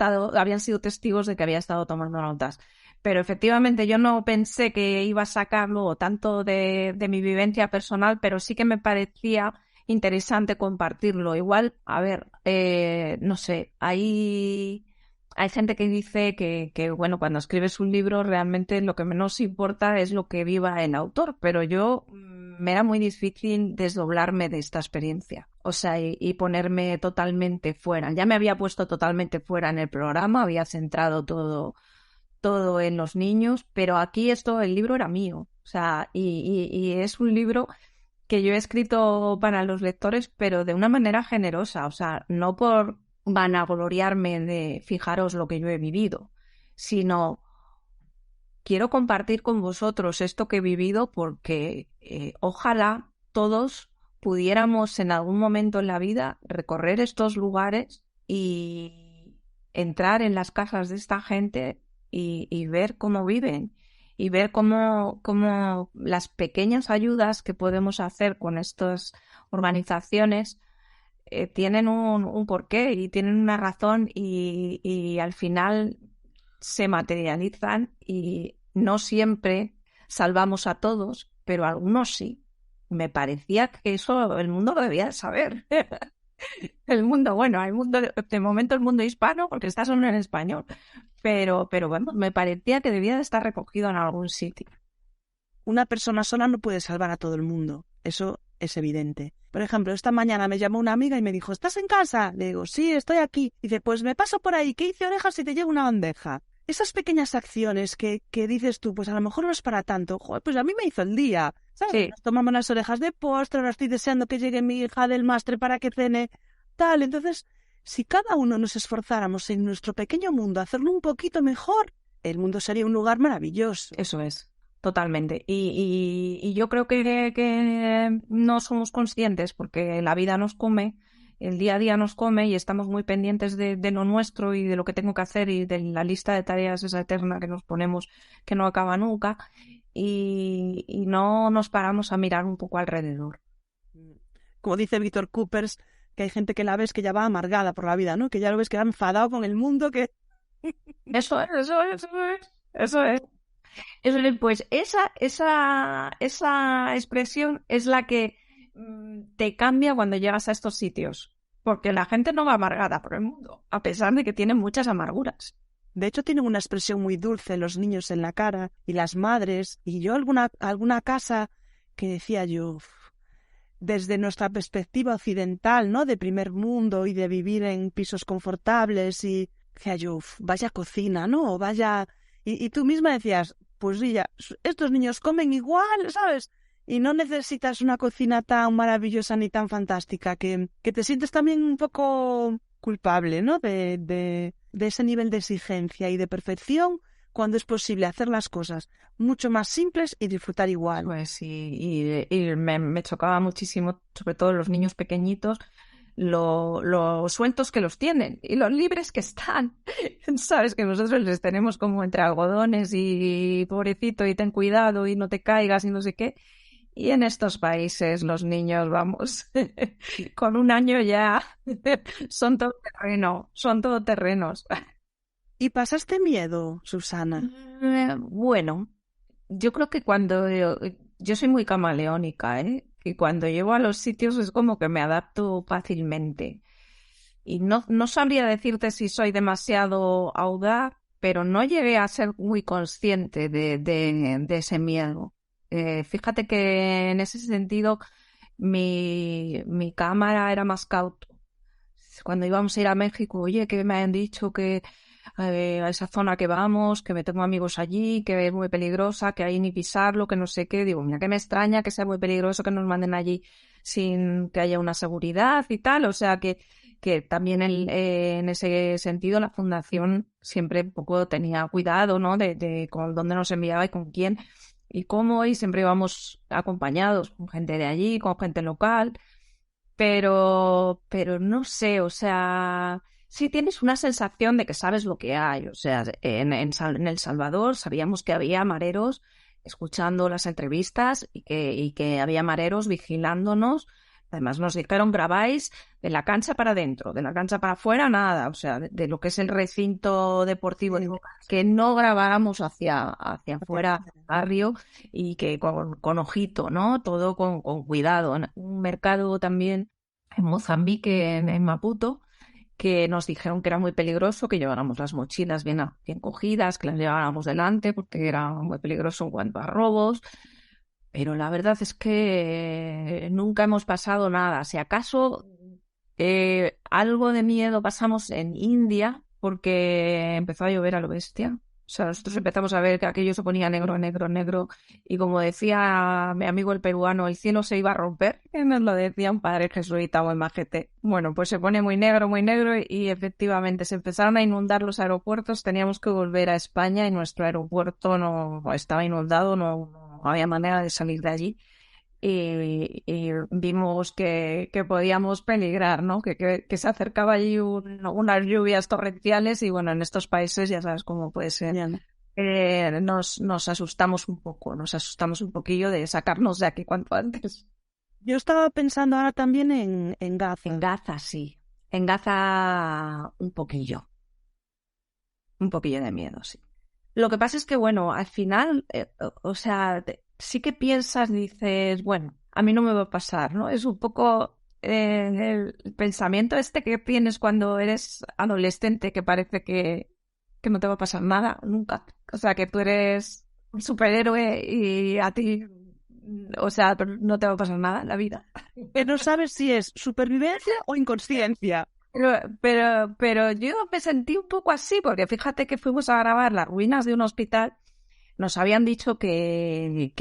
sido testigos de que había estado tomando notas. Pero efectivamente yo no pensé que iba a sacarlo tanto de mi vivencia personal, pero sí que me parecía interesante compartirlo. Igual, a ver, no sé, hay gente que dice que, bueno, cuando escribes un libro realmente lo que menos importa es lo que viva el autor, pero yo me era muy difícil desdoblarme de esta experiencia, o sea, y ponerme totalmente fuera. Ya me había puesto totalmente fuera en el programa, había centrado todo en los niños, pero aquí el libro era mío. O sea, y es un libro que yo he escrito para los lectores, pero de una manera generosa, o sea, no por vanagloriarme de fijaros lo que yo he vivido, sino quiero compartir con vosotros esto que he vivido porque ojalá todos pudiéramos en algún momento en la vida recorrer estos lugares y entrar en las casas de esta gente y ver cómo viven y ver cómo las pequeñas ayudas que podemos hacer con estas organizaciones tienen un porqué y tienen una razón y al final se materializan y no siempre salvamos a todos, pero algunos sí. Me parecía que eso el mundo lo debía de saber. El mundo, bueno, el mundo, de momento el mundo hispano, porque está solo en español, pero bueno, me parecía que debía de estar recogido en algún sitio. Una persona sola no puede salvar a todo el mundo, eso es evidente. Por ejemplo, esta mañana me llamó una amiga y me dijo, ¿estás en casa? Le digo, sí, estoy aquí. Dice, pues me paso por ahí, que hice orejas y te llevo una bandeja. Esas pequeñas acciones que dices tú, pues a lo mejor no es para tanto. Joder, pues a mí me hizo el día. ¿Sabes? Sí. Nos tomamos las orejas de postre, ahora estoy deseando que llegue mi hija del máster para que cene. Tal, entonces, si cada uno nos esforzáramos en nuestro pequeño mundo a hacerlo un poquito mejor, el mundo sería un lugar maravilloso. Eso es, totalmente. Y yo creo que no somos conscientes porque la vida nos come, el día a día nos come y estamos muy pendientes de lo nuestro y de lo que tengo que hacer y de la lista de tareas esa eterna que nos ponemos que no acaba nunca y no nos paramos a mirar un poco alrededor. Como dice Víctor Coopers, que hay gente que la ves que ya va amargada por la vida, ¿no? Que ya lo ves que va enfadado con el mundo, que... Eso es. Pues esa expresión es la que te cambia cuando llegas a estos sitios. Porque la gente no va amargada por el mundo, a pesar de que tiene muchas amarguras. De hecho, tienen una expresión muy dulce los niños en la cara y las madres. Y yo alguna casa que decía yo, desde nuestra perspectiva occidental, ¿no? De primer mundo y de vivir en pisos confortables y decía yo, vaya cocina, ¿no? O vaya... Y tú misma decías, pues sí, ya, estos niños comen igual, ¿sabes? Y no necesitas una cocina tan maravillosa ni tan fantástica, que te sientes también un poco culpable, ¿no? De ese nivel de exigencia y de perfección cuando es posible hacer las cosas mucho más simples y disfrutar igual. Pues sí, y me chocaba muchísimo, sobre todo los niños pequeñitos, lo sueltos que los tienen y los libres que están. Sabes que nosotros les tenemos como entre algodones y pobrecito y ten cuidado y no te caigas y no sé qué. Y en estos países los niños, vamos, con un año ya son todoterrenos. ¿Y pasaste miedo, Susana? Bueno, yo creo que cuando yo soy muy camaleónica, ¿eh? Y cuando llego a los sitios es como que me adapto fácilmente. Y no sabría decirte si soy demasiado audaz, pero no llegué a ser muy consciente de ese miedo. Fíjate que en ese sentido mi cámara era más cauto. Cuando íbamos a ir a México, oye, que me han dicho que a esa zona que vamos, que me tengo amigos allí, que es muy peligrosa, que ahí ni pisarlo, que no sé qué. Digo, mira que me extraña que sea muy peligroso que nos manden allí sin que haya una seguridad y tal. O sea que también en ese sentido la fundación siempre un poco tenía cuidado, ¿no? De con dónde nos enviaba y con quién y cómo, y siempre íbamos acompañados con gente de allí, con gente local. Pero no sé, o sea, sí tienes una sensación de que sabes lo que hay. O sea, en El Salvador sabíamos que había mareros escuchando las entrevistas y que había mareros vigilándonos. Además nos dijeron, grabáis de la cancha para adentro, de la cancha para afuera, nada. O sea, de lo que es el recinto deportivo, digo, que no grabáramos hacia afuera del barrio y que con ojito, ¿no? Todo con cuidado. Un mercado también en Mozambique, en Maputo, que nos dijeron que era muy peligroso, que lleváramos las mochilas bien cogidas, que las lleváramos delante porque era muy peligroso en cuanto a robos. Pero la verdad es que nunca hemos pasado nada. Si acaso algo de miedo pasamos en India porque empezó a llover a lo bestia. O sea, nosotros empezamos a ver que aquello se ponía negro, negro, negro, y como decía mi amigo el peruano, el cielo se iba a romper, que nos lo decía un padre jesuita o majete. Bueno, pues se pone muy negro, y efectivamente se empezaron a inundar los aeropuertos, teníamos que volver a España y nuestro aeropuerto no estaba inundado, no había manera de salir de allí. Y vimos que podíamos peligrar, ¿no? Que se acercaba allí unas lluvias torrenciales y bueno, en estos países ya sabes cómo puede ser. Nos asustamos un poco, nos asustamos un poquillo de sacarnos de aquí cuanto antes. Yo estaba pensando ahora también en Gaza. En Gaza, sí. En Gaza un poquillo de miedo, sí. Lo que pasa es que, bueno, al final, o sea, sí que piensas, dices, bueno, a mí no me va a pasar, ¿no? Es un poco el pensamiento este que tienes cuando eres adolescente, que parece que no te va a pasar nada, nunca. O sea, que tú eres un superhéroe y a ti, o sea, no te va a pasar nada en la vida. Que no sabes si es supervivencia o inconsciencia. Pero yo me sentí un poco así, porque fíjate que fuimos a grabar las ruinas de un hospital. Nos habían dicho que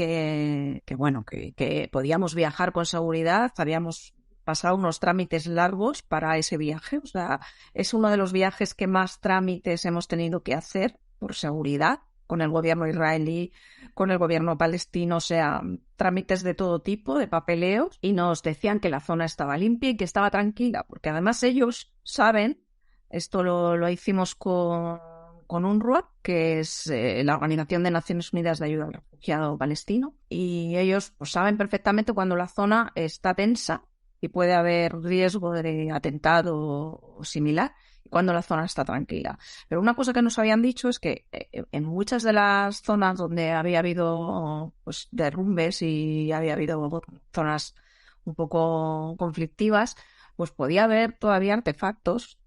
podíamos viajar con seguridad, habíamos pasado unos trámites largos para ese viaje, o sea, es uno de los viajes que más trámites hemos tenido que hacer por seguridad, con el gobierno israelí, con el gobierno palestino, o sea, trámites de todo tipo, de papeleos, y nos decían que la zona estaba limpia y que estaba tranquila, porque además ellos saben, esto lo hicimos con UNRWA, que es la Organización de Naciones Unidas de Ayuda al Refugiado Palestino, y ellos pues, saben perfectamente cuando la zona está tensa y puede haber riesgo de atentado o similar, y cuando la zona está tranquila. Pero una cosa que nos habían dicho es que en muchas de las zonas donde había habido pues, derrumbes y había habido zonas un poco conflictivas, pues podía haber todavía artefactos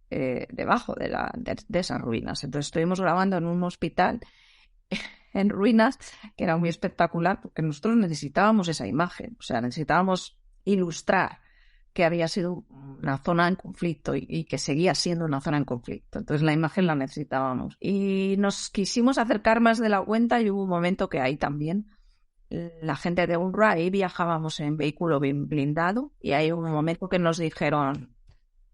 debajo de esas ruinas. Entonces estuvimos grabando en un hospital en ruinas, que era muy espectacular, porque nosotros necesitábamos esa imagen, o sea, necesitábamos ilustrar que había sido una zona en conflicto y que seguía siendo una zona en conflicto. Entonces la imagen la necesitábamos. Y nos quisimos acercar más de la cuenta y hubo un momento que ahí también la gente de UNRWA, ahí viajábamos en vehículo blindado y hay un momento que nos dijeron: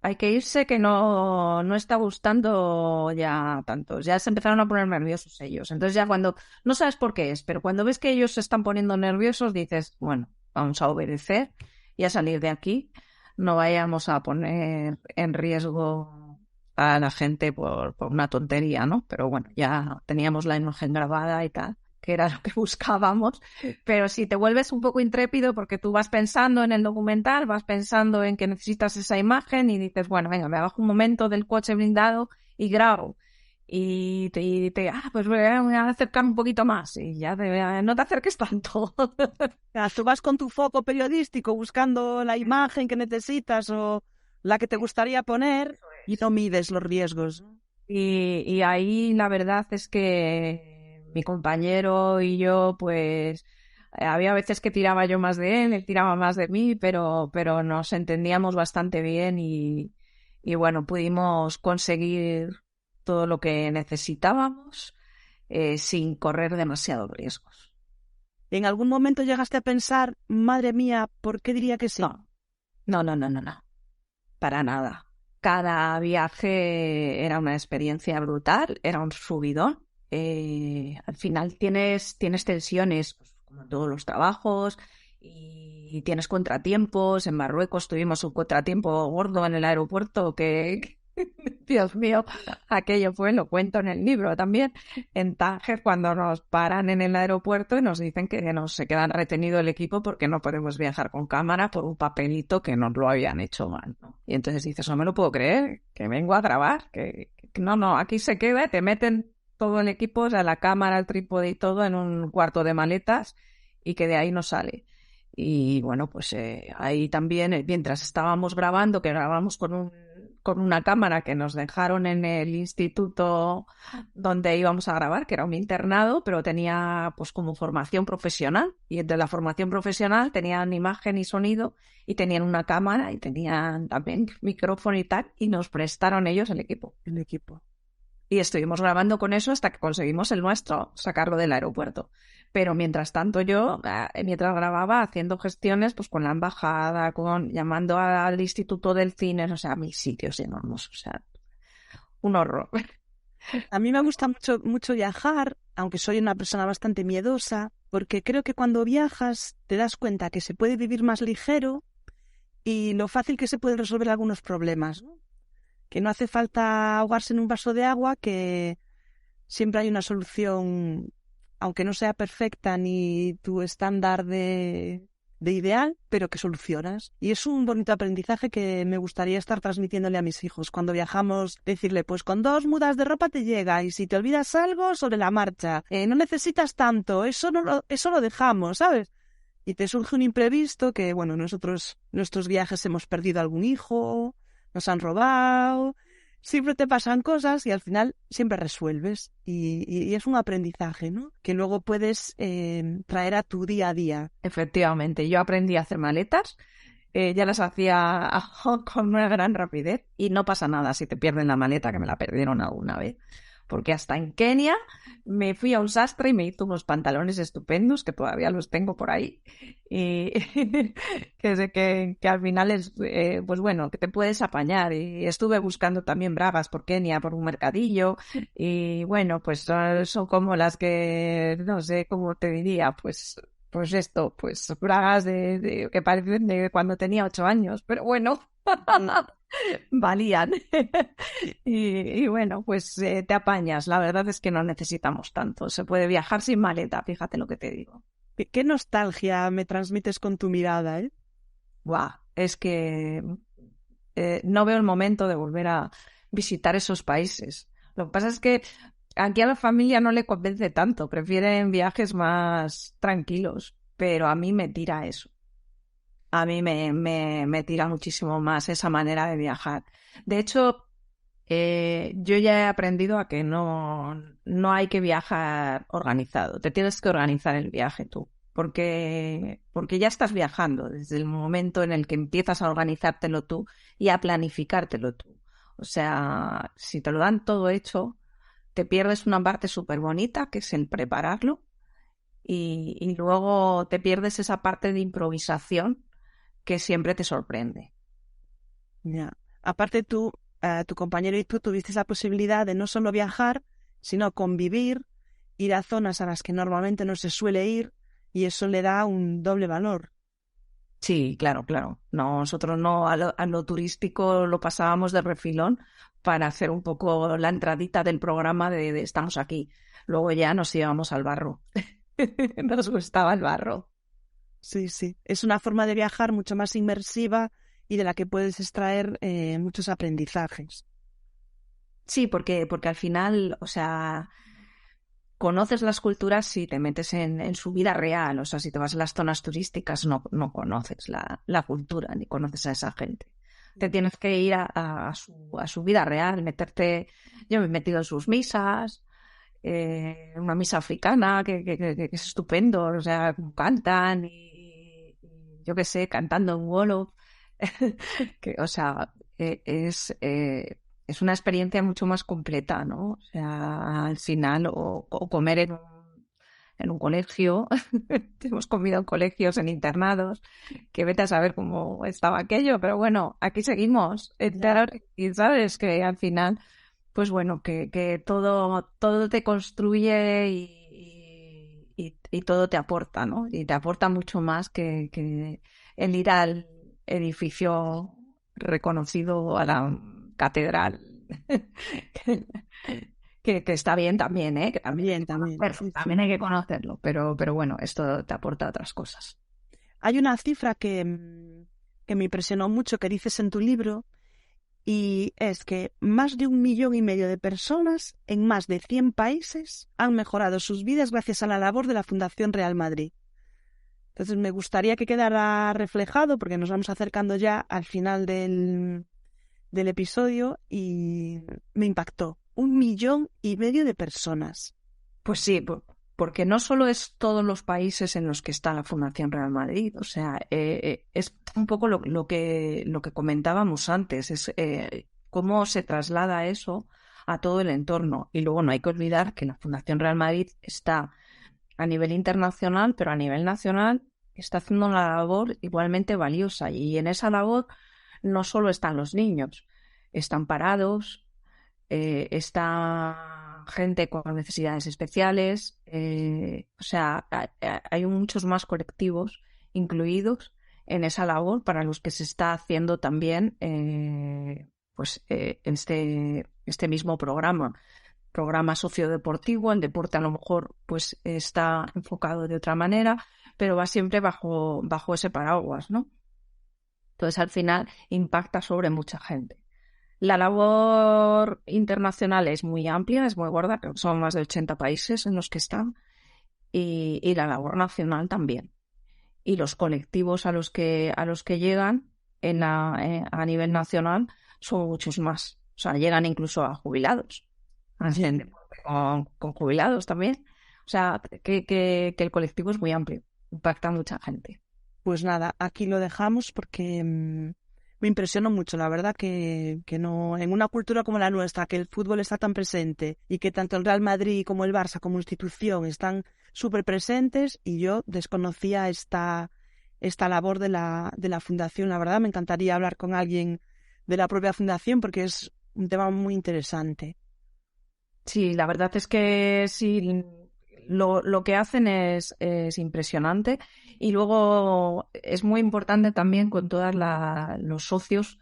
hay que irse, que no está gustando ya tanto. Ya se empezaron a poner nerviosos ellos. Entonces ya cuando, no sabes por qué es, pero cuando ves que ellos se están poniendo nerviosos, dices, bueno, vamos a obedecer y a salir de aquí. No vayamos a poner en riesgo a la gente por una tontería, ¿no? Pero bueno, ya teníamos la imagen grabada y tal, que era lo que buscábamos, pero si te vuelves un poco intrépido porque tú vas pensando en el documental, vas pensando en que necesitas esa imagen y dices, bueno, venga, me bajo un momento del coche blindado y grabo. Y pues voy a acercar un poquito más y ya no te acerques tanto. Tú vas con tu foco periodístico buscando la imagen que necesitas o la que te gustaría poner y no mides los riesgos. Y ahí la verdad es que mi compañero y yo, pues había veces que tiraba yo más de él tiraba más de mí, pero nos entendíamos bastante bien y bueno, pudimos conseguir todo lo que necesitábamos sin correr demasiados riesgos. ¿En algún momento llegaste a pensar, madre mía, ¿por qué diría que sí? No. Para nada. Cada viaje era una experiencia brutal, era un subidón. Al final tienes tensiones, pues, como en todos los trabajos, y tienes contratiempos. En Marruecos tuvimos un contratiempo gordo en el aeropuerto que Dios mío, aquello fue, lo cuento en el libro también, en Tánger, cuando nos paran en el aeropuerto y nos dicen que nos se quedan retenido el equipo porque no podemos viajar con cámara por un papelito que nos lo habían hecho mal, ¿no? Y entonces dices, no me lo puedo creer, que vengo a grabar, que no, aquí se queda, te meten todo el equipo, o sea, la cámara, el trípode y todo en un cuarto de maletas y que de ahí no sale. Y bueno, pues ahí también, mientras estábamos grabando, que grabamos con una cámara que nos dejaron en el instituto donde íbamos a grabar, que era un internado, pero tenía pues como formación profesional, y entre la formación profesional tenían imagen y sonido y tenían una cámara y tenían también micrófono y tal, y nos prestaron ellos el equipo. Y estuvimos grabando con eso hasta que conseguimos el nuestro, sacarlo del aeropuerto. Pero mientras tanto yo, mientras grababa, haciendo gestiones pues con la embajada, llamando al Instituto del Cine, o sea, 1000 sitios enormes, o sea, un horror. A mí me gusta mucho viajar, aunque soy una persona bastante miedosa, porque creo que cuando viajas te das cuenta que se puede vivir más ligero y lo fácil que se pueden resolver algunos problemas, ¿no? Que no hace falta ahogarse en un vaso de agua, que siempre hay una solución, aunque no sea perfecta ni tu estándar de ideal, pero que solucionas. Y es un bonito aprendizaje que me gustaría estar transmitiéndole a mis hijos. Cuando viajamos, decirle, pues con 2 mudas de ropa te llega, y si te olvidas algo, sobre la marcha. No necesitas tanto, eso lo dejamos, ¿sabes? Y te surge un imprevisto que, bueno, nuestros viajes hemos perdido algún hijo, nos han robado, siempre te pasan cosas y al final siempre resuelves. Y es un aprendizaje, ¿no? Que luego puedes traer a tu día a día. Efectivamente, yo aprendí a hacer maletas, ya las hacía con una gran rapidez y no pasa nada si te pierden la maleta, que me la perdieron alguna vez. Porque hasta en Kenia me fui a un sastre y me hizo unos pantalones estupendos, que todavía los tengo por ahí, y que sé que al final es, pues bueno, que te puedes apañar. Y estuve buscando también bragas por Kenia, por un mercadillo, y bueno, pues son como las que, no sé cómo te diría, pues bragas que parecen de cuando tenía 8 años, pero bueno, valían. Y bueno, pues te apañas. La verdad es que no necesitamos tanto. Se puede viajar sin maleta, fíjate lo que te digo. Qué nostalgia me transmites con tu mirada, ¿eh? Guau, es que no veo el momento de volver a visitar esos países. Lo que pasa es que aquí a la familia no le convence tanto, prefieren viajes más tranquilos, pero a mí me tira eso. A mí me tira muchísimo más esa manera de viajar. De hecho, yo ya he aprendido a que no hay que viajar organizado. Te tienes que organizar el viaje tú, porque ya estás viajando desde el momento en el que empiezas a organizártelo tú y a planificártelo tú. O sea, si te lo dan todo hecho, te pierdes una parte súper bonita, que es el prepararlo, y luego te pierdes esa parte de improvisación que siempre te sorprende. Ya. Aparte tu compañero y tú tuvisteis la posibilidad de no solo viajar, sino convivir, ir a zonas a las que normalmente no se suele ir, y eso le da un doble valor. Sí, claro. Nosotros no, a lo turístico lo pasábamos de refilón para hacer un poco la entradita del programa de estamos aquí. Luego ya nos íbamos al barro. Nos gustaba el barro. Sí, sí. Es una forma de viajar mucho más inmersiva y de la que puedes extraer muchos aprendizajes. Sí, porque al final, o sea, conoces las culturas si te metes en su vida real. O sea, si te vas a las zonas turísticas no conoces la cultura ni conoces a esa gente. Te tienes que ir a su vida real, meterte. Yo me he metido en sus misas, una misa africana que es estupendo, o sea, cantan y yo qué sé, cantando en Wolof. O sea, es una experiencia mucho más completa, ¿no? O sea, al final, o comer en un colegio, hemos comido en colegios, en internados, que vete a saber cómo estaba aquello, pero bueno, aquí seguimos. Y sabes que al final, pues bueno, que todo te construye y todo te aporta, ¿no? Y te aporta mucho más que el ir al edificio reconocido, a la catedral, que está bien también, ¿eh? Que también, Sí, también hay que conocerlo, pero bueno, esto te aporta otras cosas. Hay una cifra que me impresionó mucho que dices en tu libro, y es que más de 1,5 millones de personas en más de 100 países han mejorado sus vidas gracias a la labor de la Fundación Real Madrid. Entonces me gustaría que quedara reflejado, porque nos vamos acercando ya al final del episodio, y me impactó. 1,5 millones de personas. Pues sí, porque no solo es todos los países en los que está la Fundación Real Madrid, o sea, es un poco lo que comentábamos antes, es cómo se traslada eso a todo el entorno. Y luego no hay que olvidar que la Fundación Real Madrid está a nivel internacional, pero a nivel nacional está haciendo una labor igualmente valiosa. Y en esa labor no solo están los niños, están parados, está gente con necesidades especiales, o sea, hay muchos más colectivos incluidos en esa labor para los que se está haciendo también este mismo programa sociodeportivo. El deporte a lo mejor pues está enfocado de otra manera, pero va siempre bajo ese paraguas, ¿no? Entonces al final impacta sobre mucha gente. La labor internacional es muy amplia, es muy gorda, creo que son más de 80 países en los que están, y la labor nacional también. Y los colectivos a los que llegan a nivel nacional son muchos más. O sea, llegan incluso a jubilados. Con jubilados también. O sea, que el colectivo es muy amplio, impacta a mucha gente. Pues nada, aquí lo dejamos porque me impresionó mucho, la verdad, que no, en una cultura como la nuestra, que el fútbol está tan presente y que tanto el Real Madrid como el Barça como institución están súper presentes, y yo desconocía esta labor de la fundación. La verdad, me encantaría hablar con alguien de la propia fundación porque es un tema muy interesante. Sí, la verdad es que sí, lo que hacen es impresionante, y luego es muy importante también con todos los socios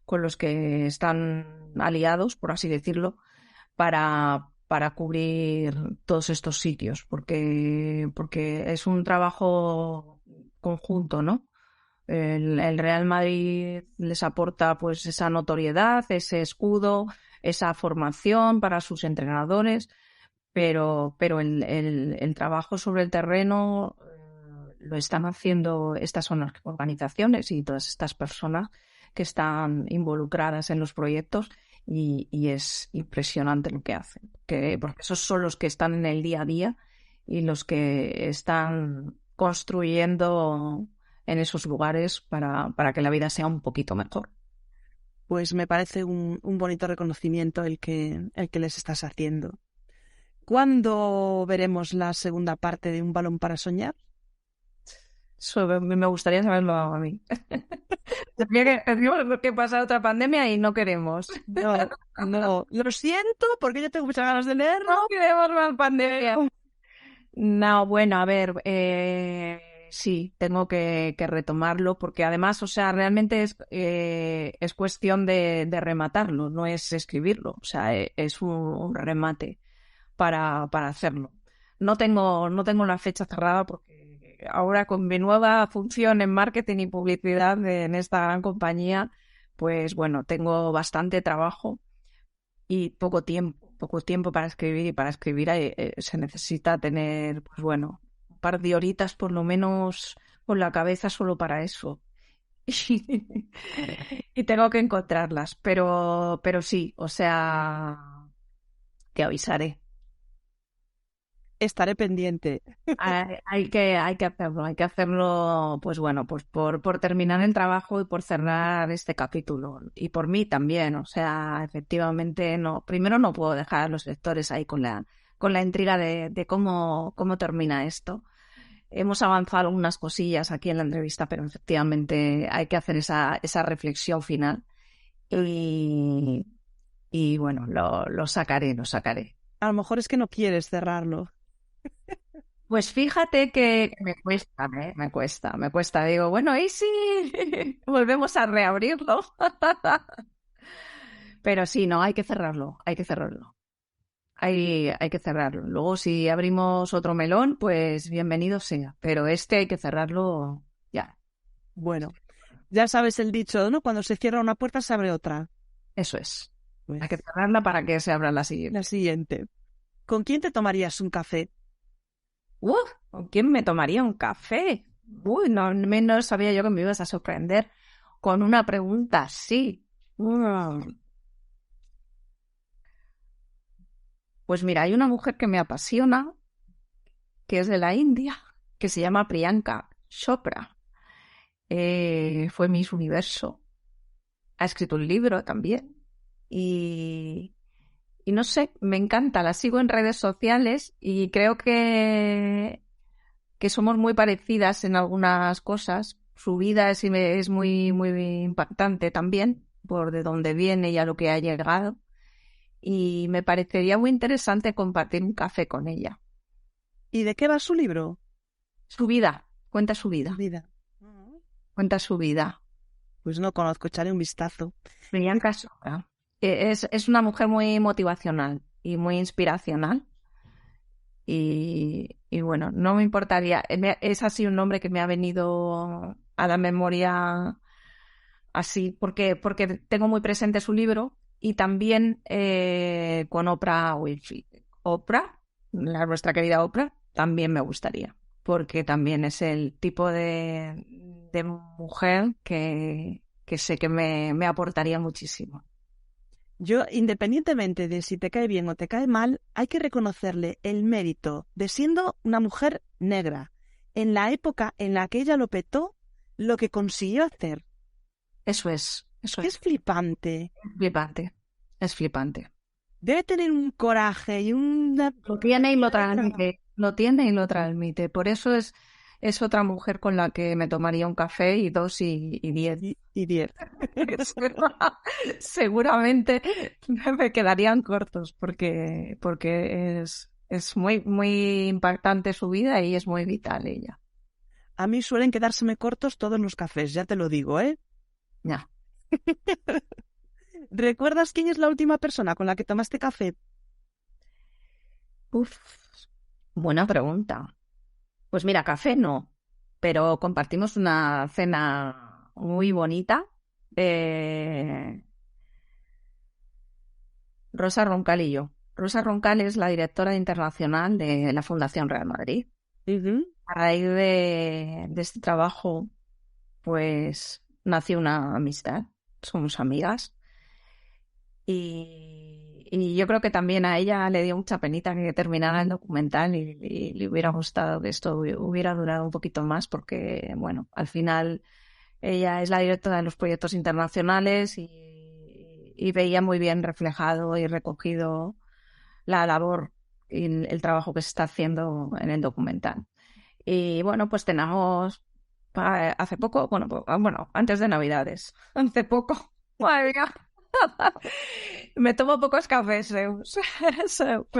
con los que están aliados, por así decirlo, para cubrir todos estos sitios, porque es un trabajo conjunto, ¿no? El Real Madrid les aporta pues esa notoriedad, ese escudo, esa formación para sus entrenadores, pero el trabajo sobre el terreno lo están haciendo estas organizaciones y todas estas personas que están involucradas en los proyectos, y es impresionante lo que hacen, porque esos son los que están en el día a día y los que están construyendo en esos lugares para que la vida sea un poquito mejor. Pues me parece un bonito reconocimiento el que les estás haciendo. ¿Cuándo veremos la segunda parte de Un balón para soñar? Eso me gustaría saberlo a mí. Tendríamos que pasar otra pandemia y no queremos. No, lo siento, porque yo tengo muchas ganas de leerlo. No queremos más pandemia. No, bueno, a ver, sí, tengo que retomarlo, porque además, o sea, realmente es cuestión de rematarlo, no es escribirlo, o sea, es un remate para hacerlo. No tengo la fecha cerrada, porque ahora con mi nueva función en marketing y publicidad en esta gran compañía, pues bueno, tengo bastante trabajo y poco tiempo para escribir, y para escribir se necesita tener, pues bueno, un par de horitas por lo menos con la cabeza solo para eso. Y tengo que encontrarlas, pero sí, o sea, te avisaré. Estaré pendiente. Hay que hacerlo, pues bueno, pues por terminar el trabajo y por cerrar este capítulo. Y por mí también, o sea, efectivamente, no, primero no puedo dejar a los lectores ahí con la intriga de cómo termina esto. Hemos avanzado algunas cosillas aquí en la entrevista, pero efectivamente hay que hacer esa reflexión final. Y bueno, lo sacaré. A lo mejor es que no quieres cerrarlo. Pues fíjate que me cuesta, ¿eh? Me cuesta. Digo, bueno, ¿y si volvemos a reabrirlo? Pero sí, no, hay que cerrarlo. Hay que cerrarlo. Luego, si abrimos otro melón, pues bienvenido sea. Pero hay que cerrarlo ya. Bueno, ya sabes el dicho, ¿no? Cuando se cierra una puerta se abre otra. Eso es. Pues, Hay que cerrarla para que se abra la siguiente. la siguiente. ¿Con quién te tomarías un café? ¿Con quién me tomaría un café? Uy, no sabía yo que me ibas a sorprender con una pregunta así. Pues mira, hay una mujer que me apasiona, que es de la India, que se llama Priyanka Chopra. Fue Miss Universo. Ha escrito un libro también. Y no sé, me encanta, la sigo en redes sociales y creo que somos muy parecidas en algunas cosas. Su vida es muy, muy impactante también, por de dónde viene y a lo que ha llegado. Y me parecería muy interesante compartir un café con ella. ¿Y de qué va su libro? Su vida, cuenta su vida. Cuenta su vida. Pues no conozco, echaré un vistazo. Priyanka Chopra. Es una mujer muy motivacional y muy inspiracional. Y bueno, no me importaría. Es así un nombre que me ha venido a la memoria así, porque tengo muy presente su libro y también con Oprah Winfrey. Oprah, nuestra querida Oprah, también me gustaría, porque también es el tipo de mujer que sé que me aportaría muchísimo. Yo, independientemente de si te cae bien o te cae mal, hay que reconocerle el mérito de siendo una mujer negra, en la época en la que ella lo petó, lo que consiguió hacer. Eso es. Es flipante. Es flipante. Debe tener un coraje y una... Lo tiene y lo transmite. Por eso es otra mujer con la que me tomaría un café y 2 y 10. Y 10. Seguramente me quedarían cortos porque es muy, muy impactante su vida y es muy vital ella. A mí suelen quedárseme cortos todos los cafés, ya te lo digo, ¿eh? Ya. ¿Recuerdas quién es la última persona con la que tomaste café? Buena pregunta. Pues mira, café no, pero compartimos una cena muy bonita. Rosa Roncal y yo. Rosa Roncal es la directora internacional de la Fundación Real Madrid. Uh-huh. A raíz de este trabajo, pues nació una amistad. Somos amigas. Y yo creo que también a ella le dio mucha penita que terminara el documental y le hubiera gustado que esto hubiera durado un poquito más porque, bueno, al final ella es la directora de los proyectos internacionales y veía muy bien reflejado y recogido la labor y el trabajo que se está haciendo en el documental. Y bueno, pues tenemos hace poco, bueno, antes de Navidades, hace poco, madre mía. Me tomo pocos cafés, Zeus.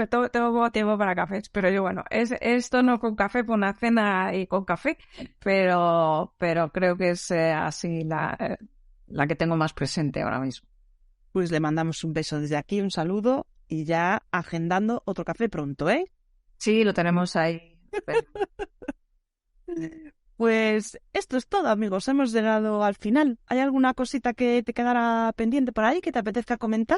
Tengo poco tiempo para cafés, pero yo bueno, esto no con café, por una cena y con café, pero creo que es así la que tengo más presente ahora mismo. Pues le mandamos un beso desde aquí, un saludo y ya agendando otro café pronto, ¿eh? Sí, lo tenemos ahí. Pues esto es todo, amigos. Hemos llegado al final. ¿Hay alguna cosita que te quedara pendiente por ahí que te apetezca comentar?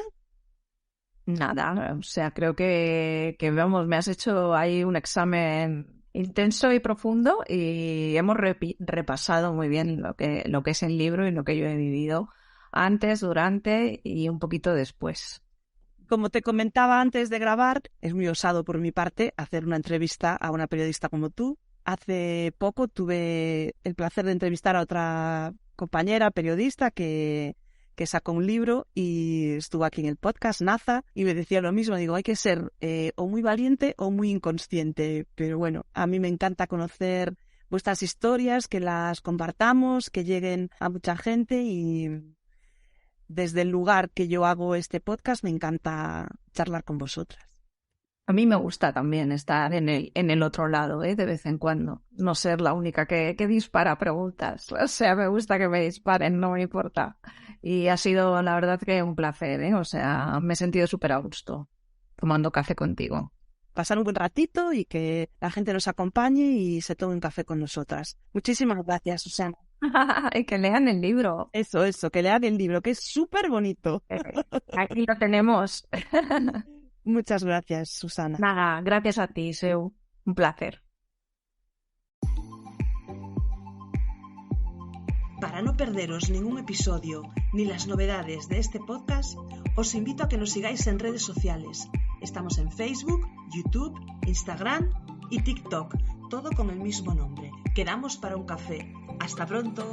Nada, o sea, creo que vamos, me has hecho ahí un examen intenso y profundo y hemos repasado muy bien lo que es el libro y lo que yo he vivido antes, durante y un poquito después. Como te comentaba antes de grabar, es muy osado por mi parte hacer una entrevista a una periodista como tú. Hace poco tuve el placer de entrevistar a otra compañera periodista que sacó un libro y estuvo aquí en el podcast, Naza, y me decía lo mismo. Digo, hay que ser o muy valiente o muy inconsciente. Pero bueno, a mí me encanta conocer vuestras historias, que las compartamos, que lleguen a mucha gente y desde el lugar que yo hago este podcast me encanta charlar con vosotras. A mí me gusta también estar en el otro lado, de vez en cuando. No ser la única que dispara preguntas. O sea, me gusta que me disparen, no me importa. Y ha sido, la verdad, que un placer, O sea, me he sentido súper a gusto tomando café contigo. Pasar un buen ratito y que la gente nos acompañe y se tome un café con nosotras. Muchísimas gracias, Susana. Y que lean el libro. Eso, que lean el libro, que es súper bonito. Aquí lo tenemos. Muchas gracias, Susana. Nada, gracias a ti, Seu. Un placer. Para no perderos ningún episodio ni las novedades de este podcast, os invito a que nos sigáis en redes sociales. Estamos en Facebook, YouTube, Instagram y TikTok, todo con el mismo nombre. Quedamos para un café. ¡Hasta pronto!